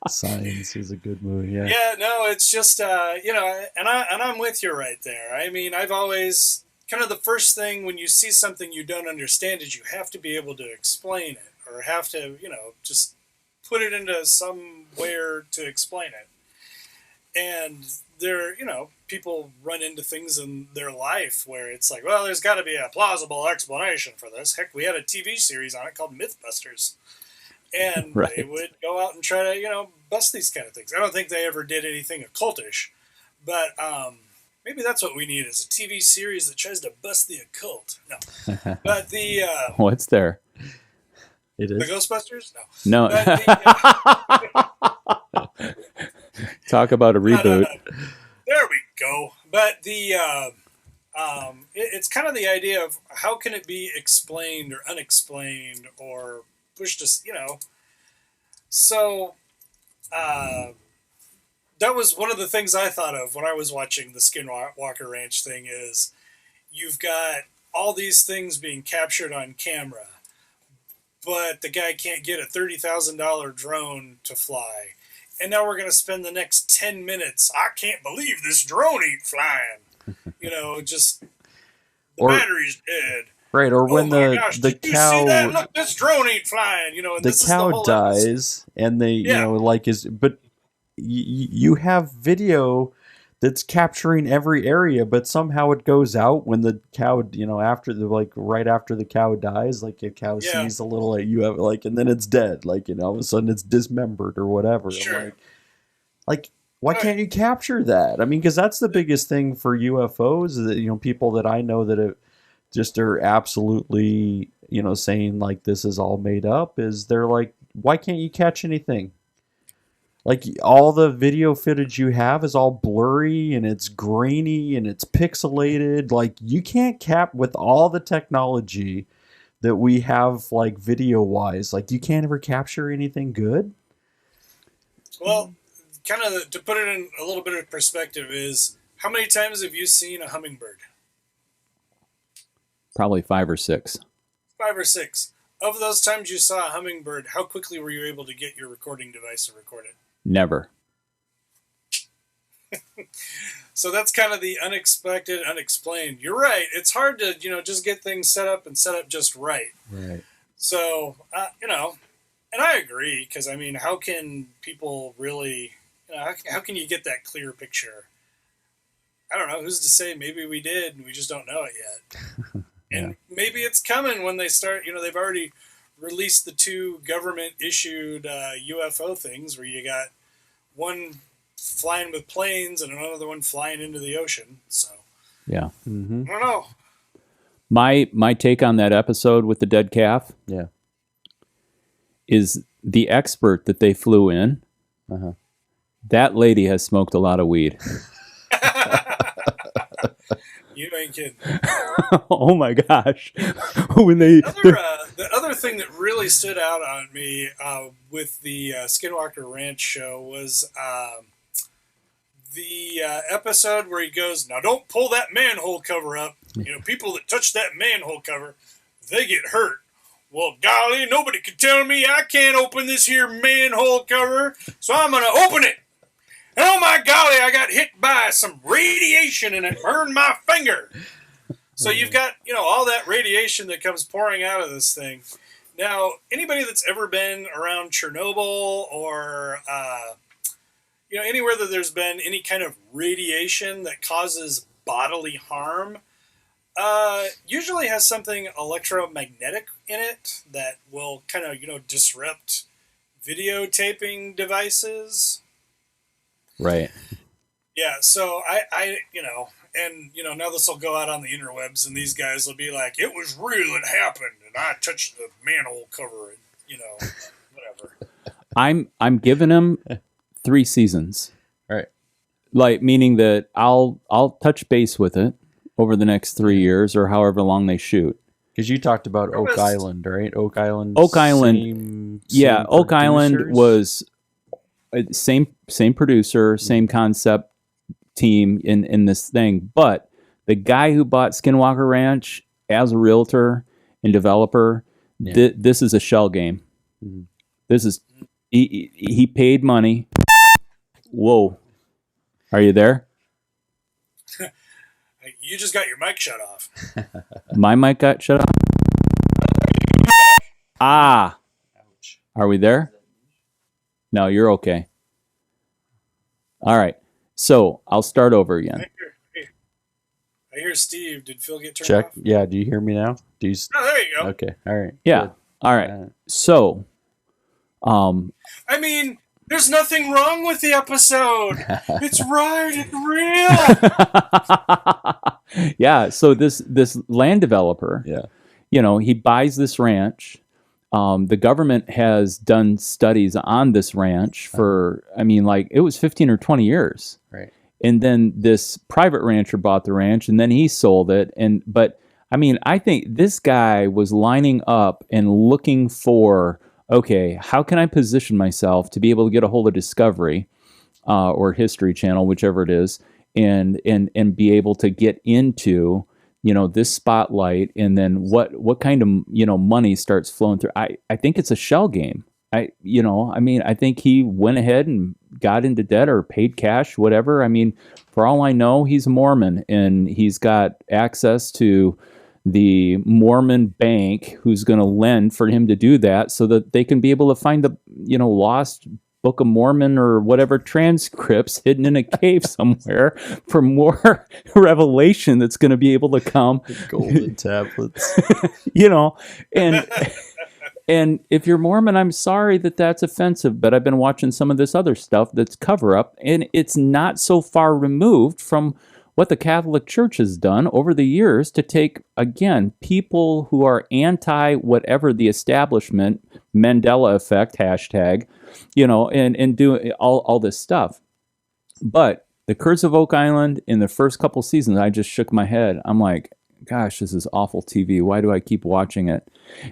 Signs is a good movie. Yeah, no, it's just and I'm with you right there. I mean, I've always kind of the first thing when you see something you don't understand is you have to be able to explain it, or have to, just put it into somewhere to explain it. And there, people run into things in their life where it's like, well, there's got to be a plausible explanation for this. Heck, we had a TV series on it called Mythbusters. And right. They would go out and try to, bust these kind of things. I don't think they ever did anything occultish, but maybe that's what we need, is a TV series that tries to bust the occult. No. But the... What's there? It is. The Ghostbusters? No. No. Talk about a reboot. No. There we go. But the it's kind of the idea of how can it be explained or unexplained or pushed us, So that was one of the things I thought of when I was watching the Skinwalker Ranch thing. Is you've got all these things being captured on camera, but the guy can't get a $30,000 drone to fly. And now we're going to spend the next 10 minutes. I can't believe this drone ain't flying. Just the battery's dead. Right, or when the did cow... You see that? Look, this drone ain't flying. And the cow dies, and they, but you have video that's capturing every area, but somehow it goes out when the cow, after right after the cow dies, like a cow sees a little, you have and then it's dead, all of a sudden it's dismembered or whatever. Sure. Like why can't you capture that? I mean, because that's the biggest thing for UFOs, is that, people that I know that just are absolutely, saying like this is all made up, is they're like, why can't you catch anything? Like, all the video footage you have is all blurry and it's grainy and it's pixelated. Like, you can't with all the technology that we have, like, video-wise, like, you can't ever capture anything good? Well, kind of to put it in a little bit of perspective is, how many times have you seen a hummingbird? Probably 5 or 6. 5 or 6. Of those times you saw a hummingbird, how quickly were you able to get your recording device to record it? Never. So that's kind of the unexpected, unexplained. You're right. It's hard to, just get things set up just right. Right. So, and I agree, because, I mean, how can people really, how can you get that clear picture? I don't know. Who's to say? Maybe we did, and we just don't know it yet. And maybe it's coming when they start, they've already released the 2 government-issued UFO things, where you got one flying with planes and another one flying into the ocean. So, yeah. Mm-hmm. I don't know. My take on that episode with the dead calf is the expert that they flew in. Uh-huh. That lady has smoked a lot of weed. You ain't kidding. Oh my gosh! When they the other thing that really stood out on me with the Skinwalker Ranch show was the episode where he goes, "Now don't pull that manhole cover up. People that touch that manhole cover, they get hurt. Well, golly, nobody can tell me I can't open this here manhole cover, so I'm gonna open it. And oh my golly, I got hit by some radiation and it burned my finger." So you've got, all that radiation that comes pouring out of this thing. Now, anybody that's ever been around Chernobyl or, anywhere that there's been any kind of radiation that causes bodily harm, usually has something electromagnetic in it that will kind of, disrupt videotaping devices. Right. Yeah, so I and now this will go out on the interwebs, and these guys will be like, "It was real, it happened, and I touched the manhole cover," and whatever. I'm giving him 3 seasons. Right. Like, meaning that I'll touch base with it over the next 3 years or however long they shoot. Because you talked about Oak Island, right? Oak Island. Oak Island. Oak Island was same producer, same concept team in this thing. But the guy who bought Skinwalker Ranch as a realtor and developer, this is a shell game. Mm-hmm. This is he paid money. Whoa, are you there? You just got your mic shut off. My mic got shut off? Ah. Ouch. Are we there? No, you're okay. All right. So I'll start over again. I hear Steve. Did Phil get turned Check. off? Yeah. Do you hear me now? Do you? Oh, there you go. Okay. All right. Yeah. Good. All right. So, I mean, there's nothing wrong with the episode. It's right. It's real. yeah. So this land developer, Yeah. he buys this ranch. The government has done studies on this ranch for, it was 15 or 20 years. Right. And then this private rancher bought the ranch, and then he sold it. But I think this guy was lining up and looking for, okay, how can I position myself to be able to get a hold of Discovery or History Channel, whichever it is, and be able to get into this spotlight, and then what kind of money starts flowing through. I think it's a shell game. I think he went ahead and got into debt or paid cash, whatever. For all I know, he's a Mormon, and he's got access to the Mormon bank who's going to lend for him to do that, so that they can be able to find the lost Book of Mormon or whatever transcripts hidden in a cave somewhere for more revelation that's going to be able to come. The golden tablets. And if you're Mormon, I'm sorry that that's offensive, but I've been watching some of this other stuff that's cover up, and it's not so far removed from what the Catholic Church has done over the years to take, again, people who are anti whatever the establishment, Mandela Effect, hashtag, and do all this stuff. But the Curse of Oak Island, in the first couple seasons, I just shook my head. I'm like, gosh, this is awful TV. Why do I keep watching it?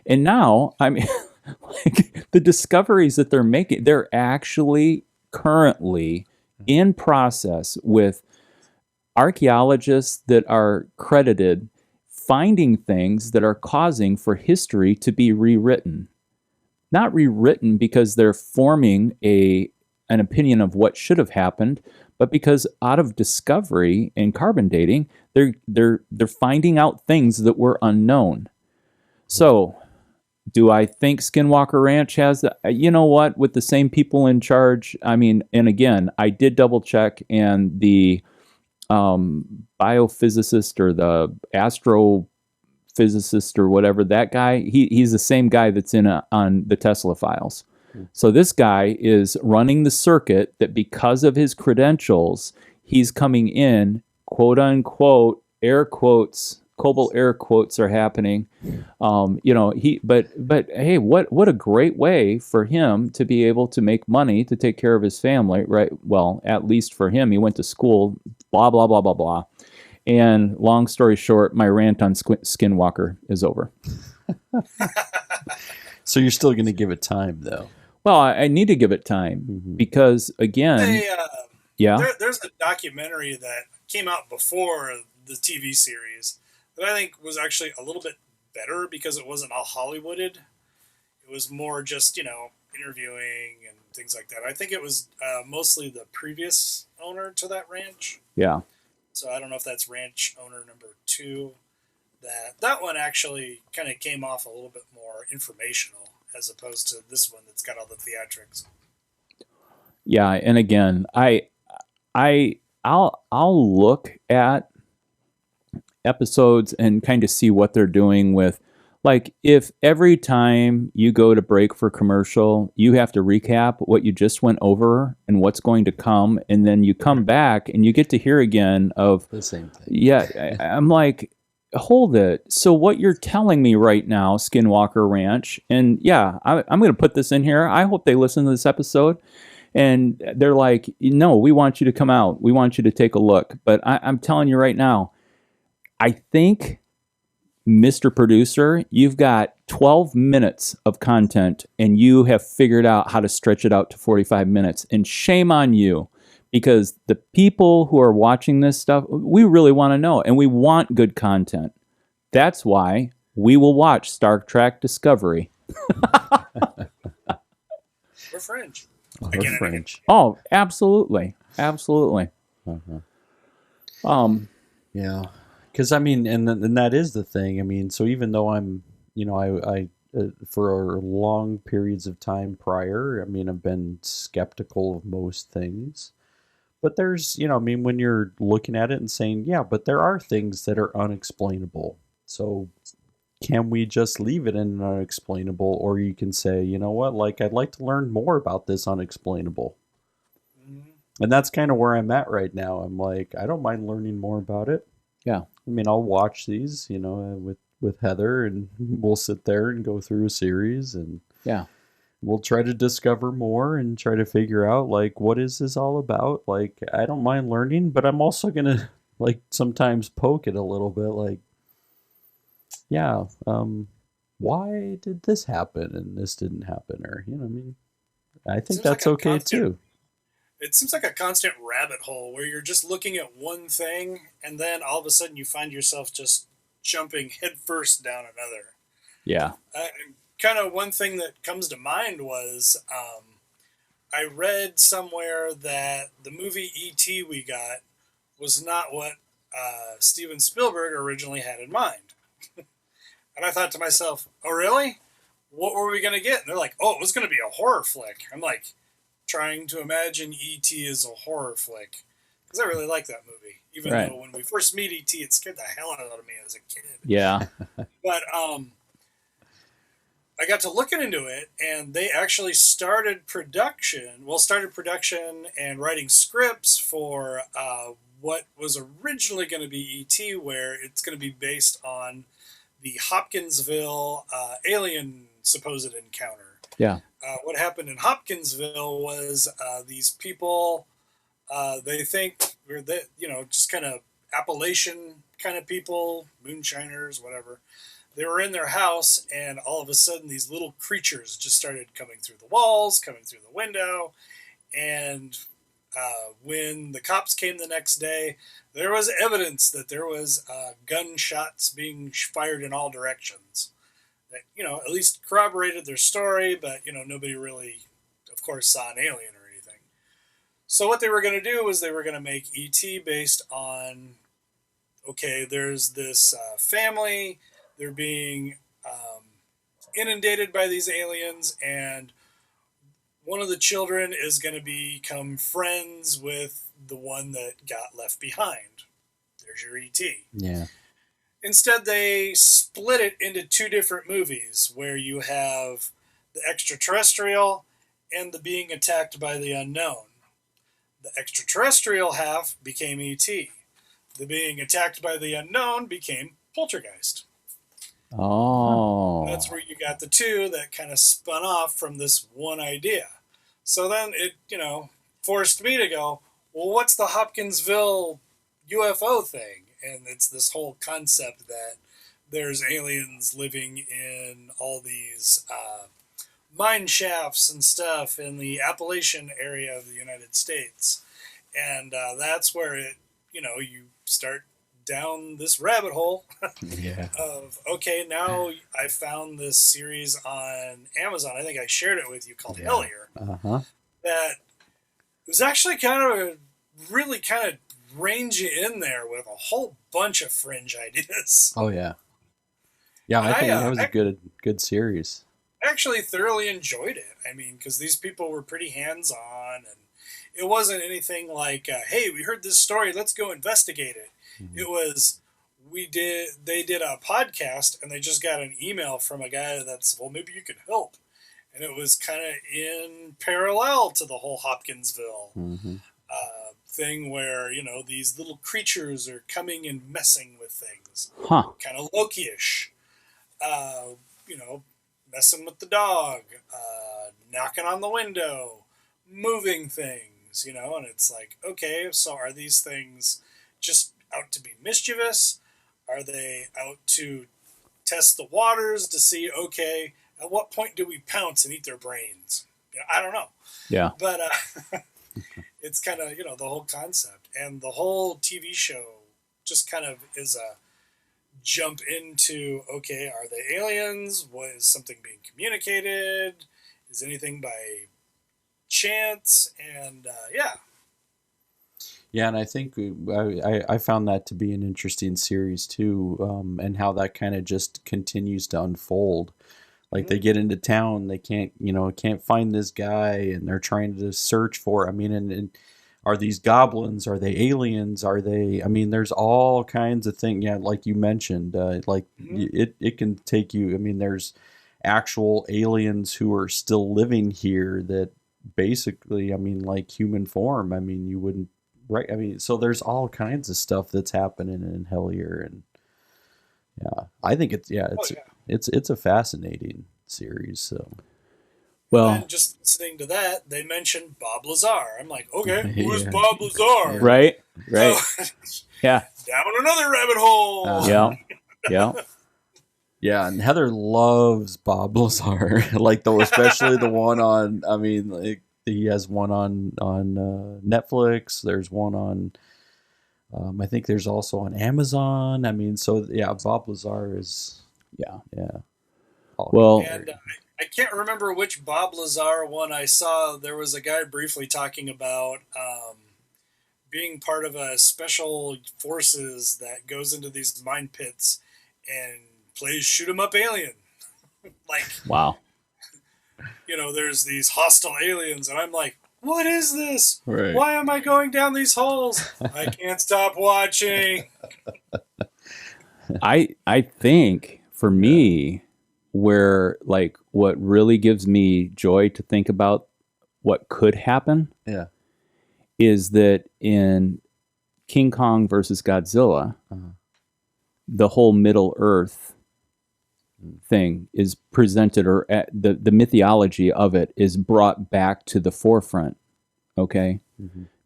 And now, the discoveries that they're making, they're actually currently in process with archaeologists that are credited finding things that are causing for history to be rewritten. Not rewritten because they're forming an opinion of what should have happened, but because out of discovery and carbon dating, they're finding out things that were unknown. So, do I think Skinwalker Ranch has that? You know what? With the same people in charge, and again, I did double check, and the biophysicist or the astrophysicist or whatever, that guy, he's the same guy that's on the Tesla files. So this guy is running the circuit that, because of his credentials, he's coming in, quote unquote, air quotes, Cobalt air quotes are happening. But hey, what a great way for him to be able to make money to take care of his family, right? Well, at least for him, he went to school, blah, blah, blah, blah, blah. And long story short, my rant on Skinwalker is over. So you're still going to give it time, though? Well, I need to give it time because, again, there's a documentary that came out before the TV series that I think was actually a little bit better because it wasn't all Hollywooded. It was more just, interviewing and things like that. I think it was mostly the previous owner to that ranch. Yeah. So I don't know if that's ranch owner number 2. That one actually kind of came off a little bit more informational as opposed to this one that's got all the theatrics. Yeah, and again, I'll look at episodes and kind of see what they're doing with, like, if every time you go to break for commercial, you have to recap what you just went over and what's going to come, and then you come back and you get to hear again of the same thing. Yeah, I'm like, hold it. So what you're telling me right now, Skinwalker Ranch, and yeah, I'm going to put this in here. I hope they listen to this episode. And they're like, no, we want you to come out. We want you to take a look. But I'm telling you right now, I think, Mr. Producer, you've got 12 minutes of content and you have figured out how to stretch it out to 45 minutes. And shame on you, because the people who are watching this stuff, we really want to know, and we want good content. That's why we will watch Star Trek Discovery. We're Fringe. We're Fringe. Oh, absolutely. Absolutely. Yeah. Because I mean, and that is the thing. I mean, so even though I'm, I for long periods of time prior, I mean, I've been skeptical of most things. But there's, I mean, when you're looking at it and saying, yeah, but there are things that are unexplainable. So can we just leave it in unexplainable? Or you can say, you know what, like, I'd like to learn more about this unexplainable. Mm-hmm. And that's kind of where I'm at right now. I'm like, I don't mind learning more about it. Yeah. I mean, I'll watch these, with Heather, and we'll sit there and go through a series, and Yeah. we'll try to discover more and try to figure out, like, what is this all about? Like, I don't mind learning, but I'm also gonna, like, sometimes poke it a little bit, like, yeah, why did this happen and this didn't happen? Or, I mean, I think that's okay too. It seems like a constant rabbit hole where you're just looking at one thing, and then all of a sudden you find yourself just jumping headfirst down another. Yeah. Kind of one thing that comes to mind was I read somewhere that the movie E.T. we got was not what Steven Spielberg originally had in mind. And I thought to myself, oh, really? What were we going to get? And they're like, oh, it was going to be a horror flick. I'm like, trying to imagine E.T. as a horror flick. Because I really like that movie. Even though when we first meet E.T., it scared the hell out of me as a kid. Yeah. But I got to looking into it, and they actually started production and writing scripts for what was originally going to be E.T., where it's going to be based on the Hopkinsville alien supposed encounter. Yeah. What happened in Hopkinsville was these people, they think we're just kind of Appalachian kind of people, moonshiners, whatever. They were in their house, and all of a sudden these little creatures just started coming through the walls, coming through the window. And when the cops came the next day, there was evidence that there was gunshots being fired in all directions. That, at least corroborated their story, but, nobody really, of course, saw an alien or anything. So what they were going to do was they were going to make E.T. based on, okay, there's this family, they're being inundated by these aliens, and one of the children is going to become friends with the one that got left behind. There's your E.T. Yeah. Instead, they split it into two different movies where you have the extraterrestrial and the being attacked by the unknown. The extraterrestrial half became E.T. The being attacked by the unknown became Poltergeist. Oh. That's where you got the two that kind of spun off from this one idea. So then it, forced me to go, well, what's the Hopkinsville UFO thing? And it's this whole concept that there's aliens living in all these mine shafts and stuff in the Appalachian area of the United States. And that's where it, you start down this rabbit hole of, okay, now I found this series on Amazon. I think I shared it with you called Hellier. Uh-huh. That was actually really kind of range you in there with a whole bunch of fringe ideas. Oh, yeah. Yeah, I think that was a good series. I actually thoroughly enjoyed it. I mean, because these people were pretty hands-on, and it wasn't anything like, hey, we heard this story, let's go investigate it. Mm-hmm. It was, they did a podcast, and they just got an email from a guy that's, well, maybe you could help. And it was kind of in parallel to the whole Hopkinsville thing where, these little creatures are coming and messing with things. Kind of Loki-ish. Messing with the dog, knocking on the window, moving things, and it's like, okay, so are these things just out to be mischievous? Are they out to test the waters to see, okay, at what point do we pounce and eat their brains? I don't know. Yeah. But it's kind of, the whole concept. And the whole TV show just kind of is a jump into, okay, are they aliens? Was something being communicated? Is anything by chance? And Yeah, and I think I found that to be an interesting series too, and how that kind of just continues to unfold. Like they get into town, they can't find this guy, and they're trying to search for. I mean, and are these goblins? Are they aliens? Are they? I mean, there's all kinds of things. Yeah, like you mentioned, it can take you. I mean, there's actual aliens who are still living here that basically, I mean, like human form. I mean, you wouldn't. Right. I mean, so there's all kinds of stuff that's happening in Hellier, and yeah, I think it's a fascinating series. So, Well, and just listening to that, they mentioned Bob Lazar. I'm like, okay, who is Bob Lazar? right. So, Yeah. down another rabbit hole. Yeah. yeah, and Heather loves Bob Lazar, like though, especially the one on. I mean, like he has one on Netflix. There's one on. I think there's also on Amazon. I mean, so yeah, Bob Lazar is yeah. Well, And I can't remember which Bob Lazar one I saw. There was a guy briefly talking about being part of a special forces that goes into these mine pits and plays shoot 'em up alien. Like, wow. There's these hostile aliens, and I'm like, what is this? Right. Why am I going down these holes? I can't stop watching. I think for me, where like what really gives me joy to think about what could happen, is that in King Kong versus Godzilla, the whole Middle Earth thing is presented, or the mythology of it is brought back to the forefront. Okay.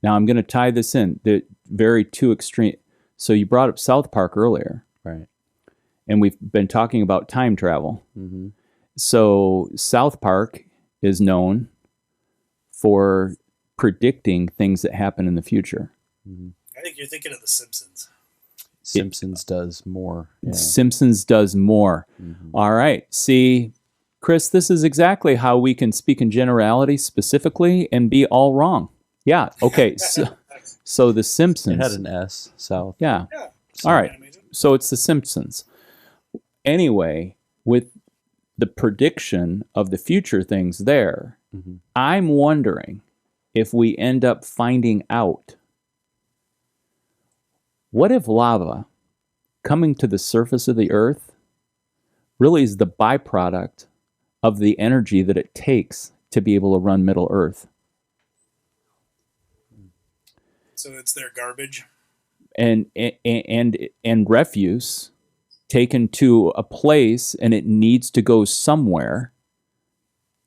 Now I'm going to tie this in. The very two extreme. So you brought up South Park earlier, right? And we've been talking about time travel. So South Park is known for predicting things that happen in the future. I think you're thinking of The Simpsons. Simpsons does more. Yeah. Simpsons does more. All right. See, Chris, this is exactly how we can speak in generality specifically and be all wrong. Yeah. Okay. So The Simpsons. It had an S, South. Yeah. All right. So it's The Simpsons. Anyway, with the prediction of the future things there, I'm wondering if we end up finding out, what if lava coming to the surface of the earth really is the byproduct of the energy that it takes to be able to run Middle Earth? So it's their garbage and refuse taken to a place, and it needs to go somewhere.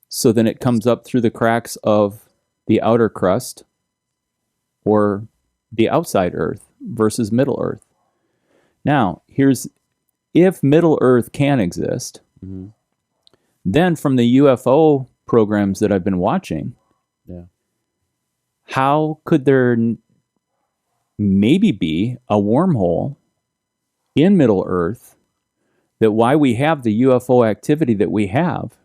So then it comes up through the cracks of the outer crust or the outside Earth versus Middle Earth. Now, if Middle Earth can exist, then from the UFO programs that I've been watching, how could there maybe be a wormhole in Middle Earth that why we have the UFO activity that we have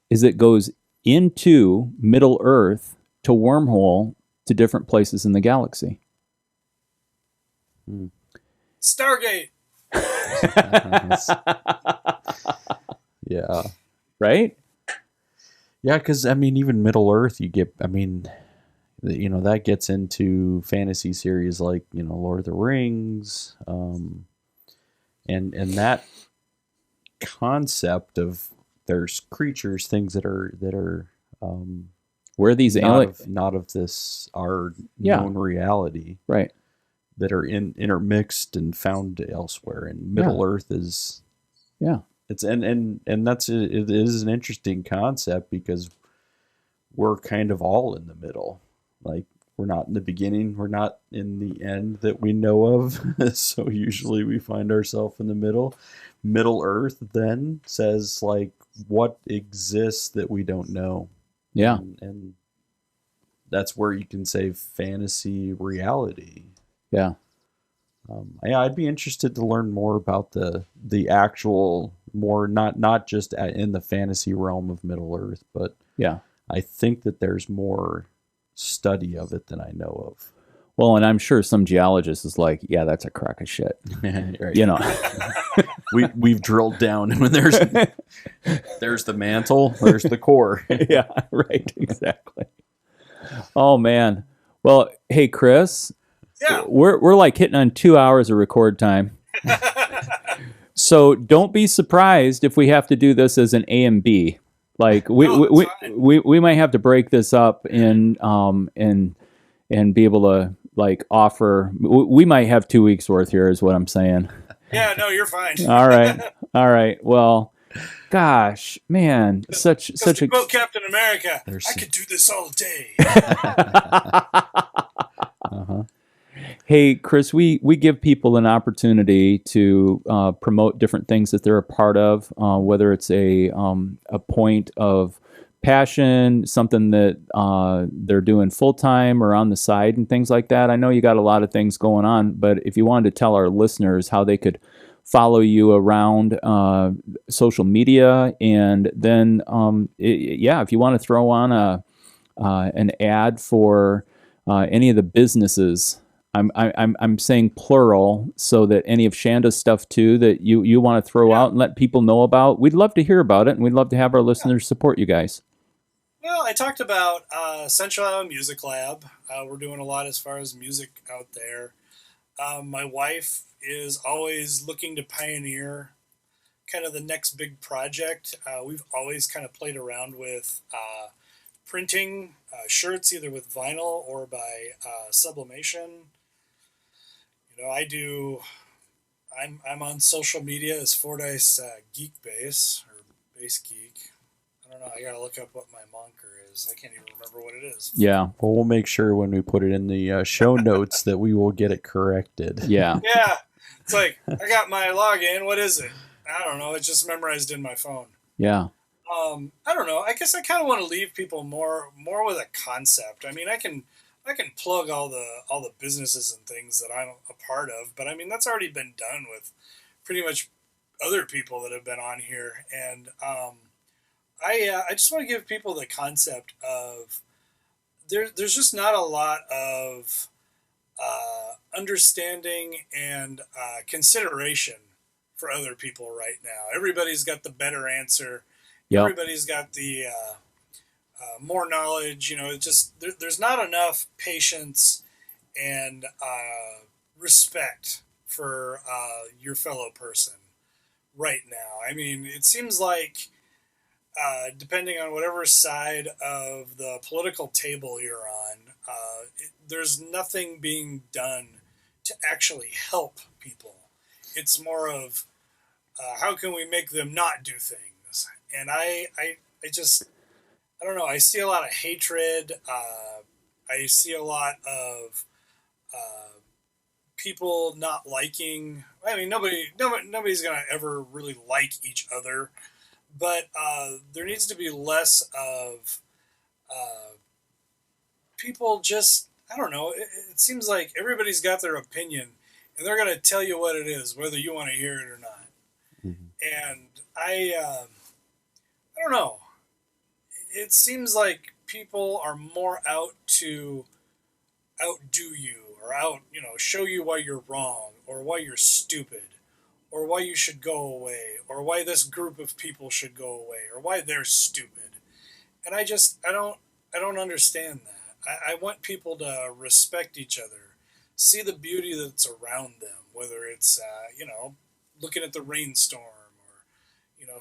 is it goes into Middle Earth to wormhole to different places in the galaxy? Stargate. Yeah. Right? Yeah, because, I mean, even Middle Earth, you get, I mean, that gets into fantasy series like, Lord of the Rings, and that concept of there's creatures, things that are where these not of this our known reality, right? That are intermixed and found elsewhere. And Middle Earth is it's and that's it is an interesting concept because we're kind of all in the middle. Like, we're not in the beginning, we're not in the end that we know of. So usually we find ourselves in the middle. Middle Earth then says, like, what exists that we don't know. Yeah. And that's where you can say fantasy reality. Yeah. I'd be interested to learn more about the actual, more not just in the fantasy realm of Middle Earth, but I think that there's more study of it than I know of. Well, and I'm sure some geologist is like, yeah, that's a crock of shit. Right. You know. We've drilled down, and when there's the mantle, there's the core. Yeah, right, exactly. Oh man. Well, hey Chris, Yeah. we're like hitting on 2 hours of record time. So don't be surprised if we have to do this as an A and B. Like we might have to break this up and be able to like offer. We might have 2 weeks worth here, is what I'm saying. Yeah, no, you're fine. All right. Well, gosh, man, such a quote Captain America. I could do this all day. Uh-huh. Hey, Chris, we give people an opportunity to promote different things that they're a part of, whether it's a point of passion, something that they're doing full time or on the side and things like that. I know you got a lot of things going on, but if you wanted to tell our listeners how they could follow you around social media, and then if you want to throw on an ad for any of the businesses. I'm saying plural, so that any of Shanda's stuff too that you want to throw out and let people know about. We'd love to hear about it, and we'd love to have our listeners support you guys. Well, I talked about Central Iowa Music Lab. We're doing a lot as far as music out there. My wife is always looking to pioneer kind of the next big project. We've always kind of played around with printing shirts, either with vinyl or by sublimation. You know, I'm on social media as Fordyce Geek Base or Base Geek. I don't know. I gotta look up what my moniker is. I can't even remember what it is. Yeah. Well, we'll make sure when we put it in the show notes that we will get it corrected. Yeah. Yeah. It's like, I got my login. What is it? I don't know. It's just memorized in my phone. Yeah. I don't know. I guess I kind of want to leave people more with a concept. I mean, I can plug all the businesses and things that I'm a part of, but I mean that's already been done with pretty much other people that have been on here, and I just want to give people the concept of there's just not a lot of understanding and consideration for other people right now. Everybody's got the better answer. Yep. Everybody's got the more knowledge. You know, it just there's not enough patience and respect for your fellow person right now. I mean, it seems like depending on whatever side of the political table you're on, there's nothing being done to actually help people. It's more of how can we make them not do things? And I don't know. I see a lot of hatred. I see a lot of people not liking. I mean, nobody's gonna ever really like each other, but there needs to be less of people just. I don't know. It seems like everybody's got their opinion, and they're gonna tell you what it is, whether you want to hear it or not. Mm-hmm. And I don't know. It seems like people are more out to outdo you or show you why you're wrong or why you're stupid or why you should go away or why this group of people should go away or why they're stupid. And I don't understand that. I want people to respect each other, see the beauty that's around them, whether it's, looking at the rainstorm or,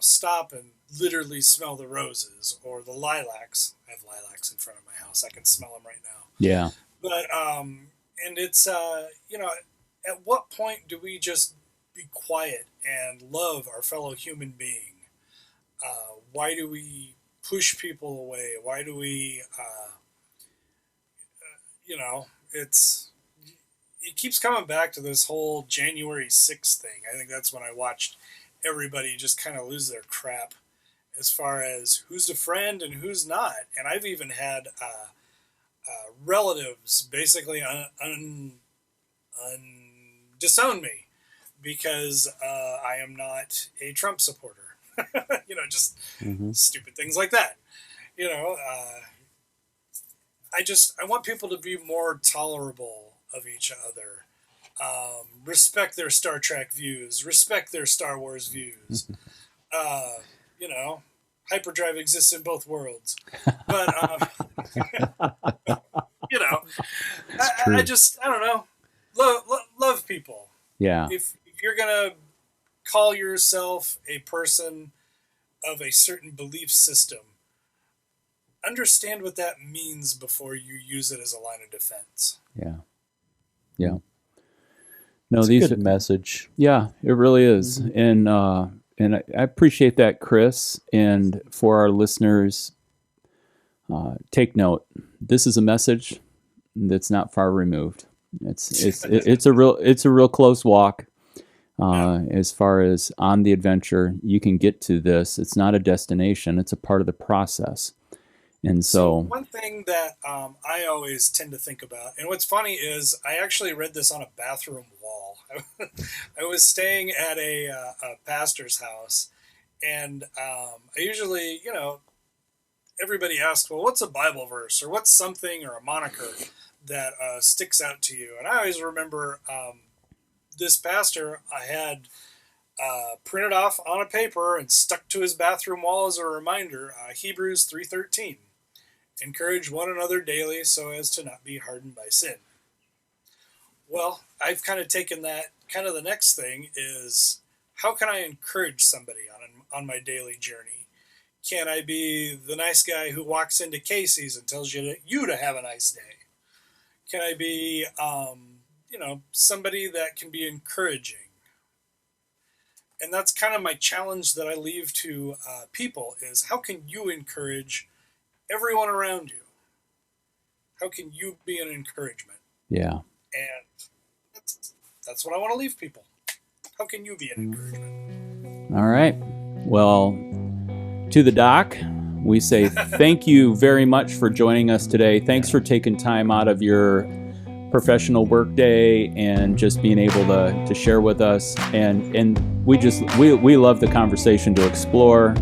stop and literally smell the roses or the lilacs. I have lilacs in front of my house. I can smell them right now. Yeah. But, and it's, at what point do we just be quiet and love our fellow human being? Why do we push people away? Why do we, it keeps coming back to this whole January 6th thing. I think that's when I watched everybody just kind of lose their crap as far as who's a friend and who's not. And I've even had relatives basically disown me because I am not a Trump supporter. Just stupid things like that. I want people to be more tolerable of each other. Respect their Star Trek views. Respect their Star Wars views. You know, hyperdrive exists in both worlds. But, you know, I don't know. Love people. Yeah. If you're going to call yourself a person of a certain belief system, understand what that means before you use it as a line of defense. Yeah. Yeah. No, it's these a good message. Yeah, it really is. And I appreciate that, Chris. And for our listeners, take note. This is a message that's not far removed. It's a real close walk. As far as on the adventure, you can get to this. It's not a destination. It's a part of the process. And so one thing that I always tend to think about, and what's funny is I actually read this on a bathroom wall. I was staying at a pastor's house, and I usually, you know, everybody asks, well, what's a Bible verse or what's something or a moniker that sticks out to you? And I always remember this pastor I had printed off on a paper and stuck to his bathroom wall as a reminder, Hebrews 3:13. Encourage one another daily so as to not be hardened by sin. Well, I've kind of taken that, kind of the next thing is, how can I encourage somebody on my daily journey? Can I be the nice guy who walks into Casey's and tells you to have a nice day? Can I be, you know, somebody that can be encouraging? And that's kind of my challenge that I leave to people is, how can you encourage everyone around you? How can you be an encouragement? Yeah. And that's what I want to leave people. How can you be an encouragement? All right. Well, to the doc, we say thank you very much for joining us today. Thanks for taking time out of your professional work day and just being able to share with us. And we love the conversation to explore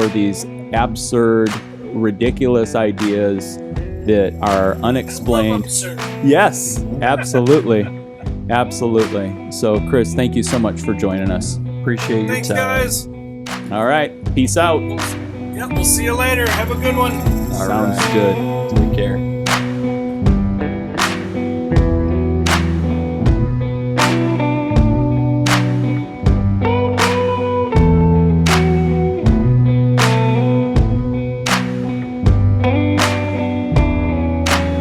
these absurd, ridiculous ideas that are unexplained. Yes, absolutely. Absolutely. So, Chris, thank you so much for joining us. Appreciate your Thanks, time. guys. All right. Peace out. We'll see you later. Have a good one. Sounds good. Take care.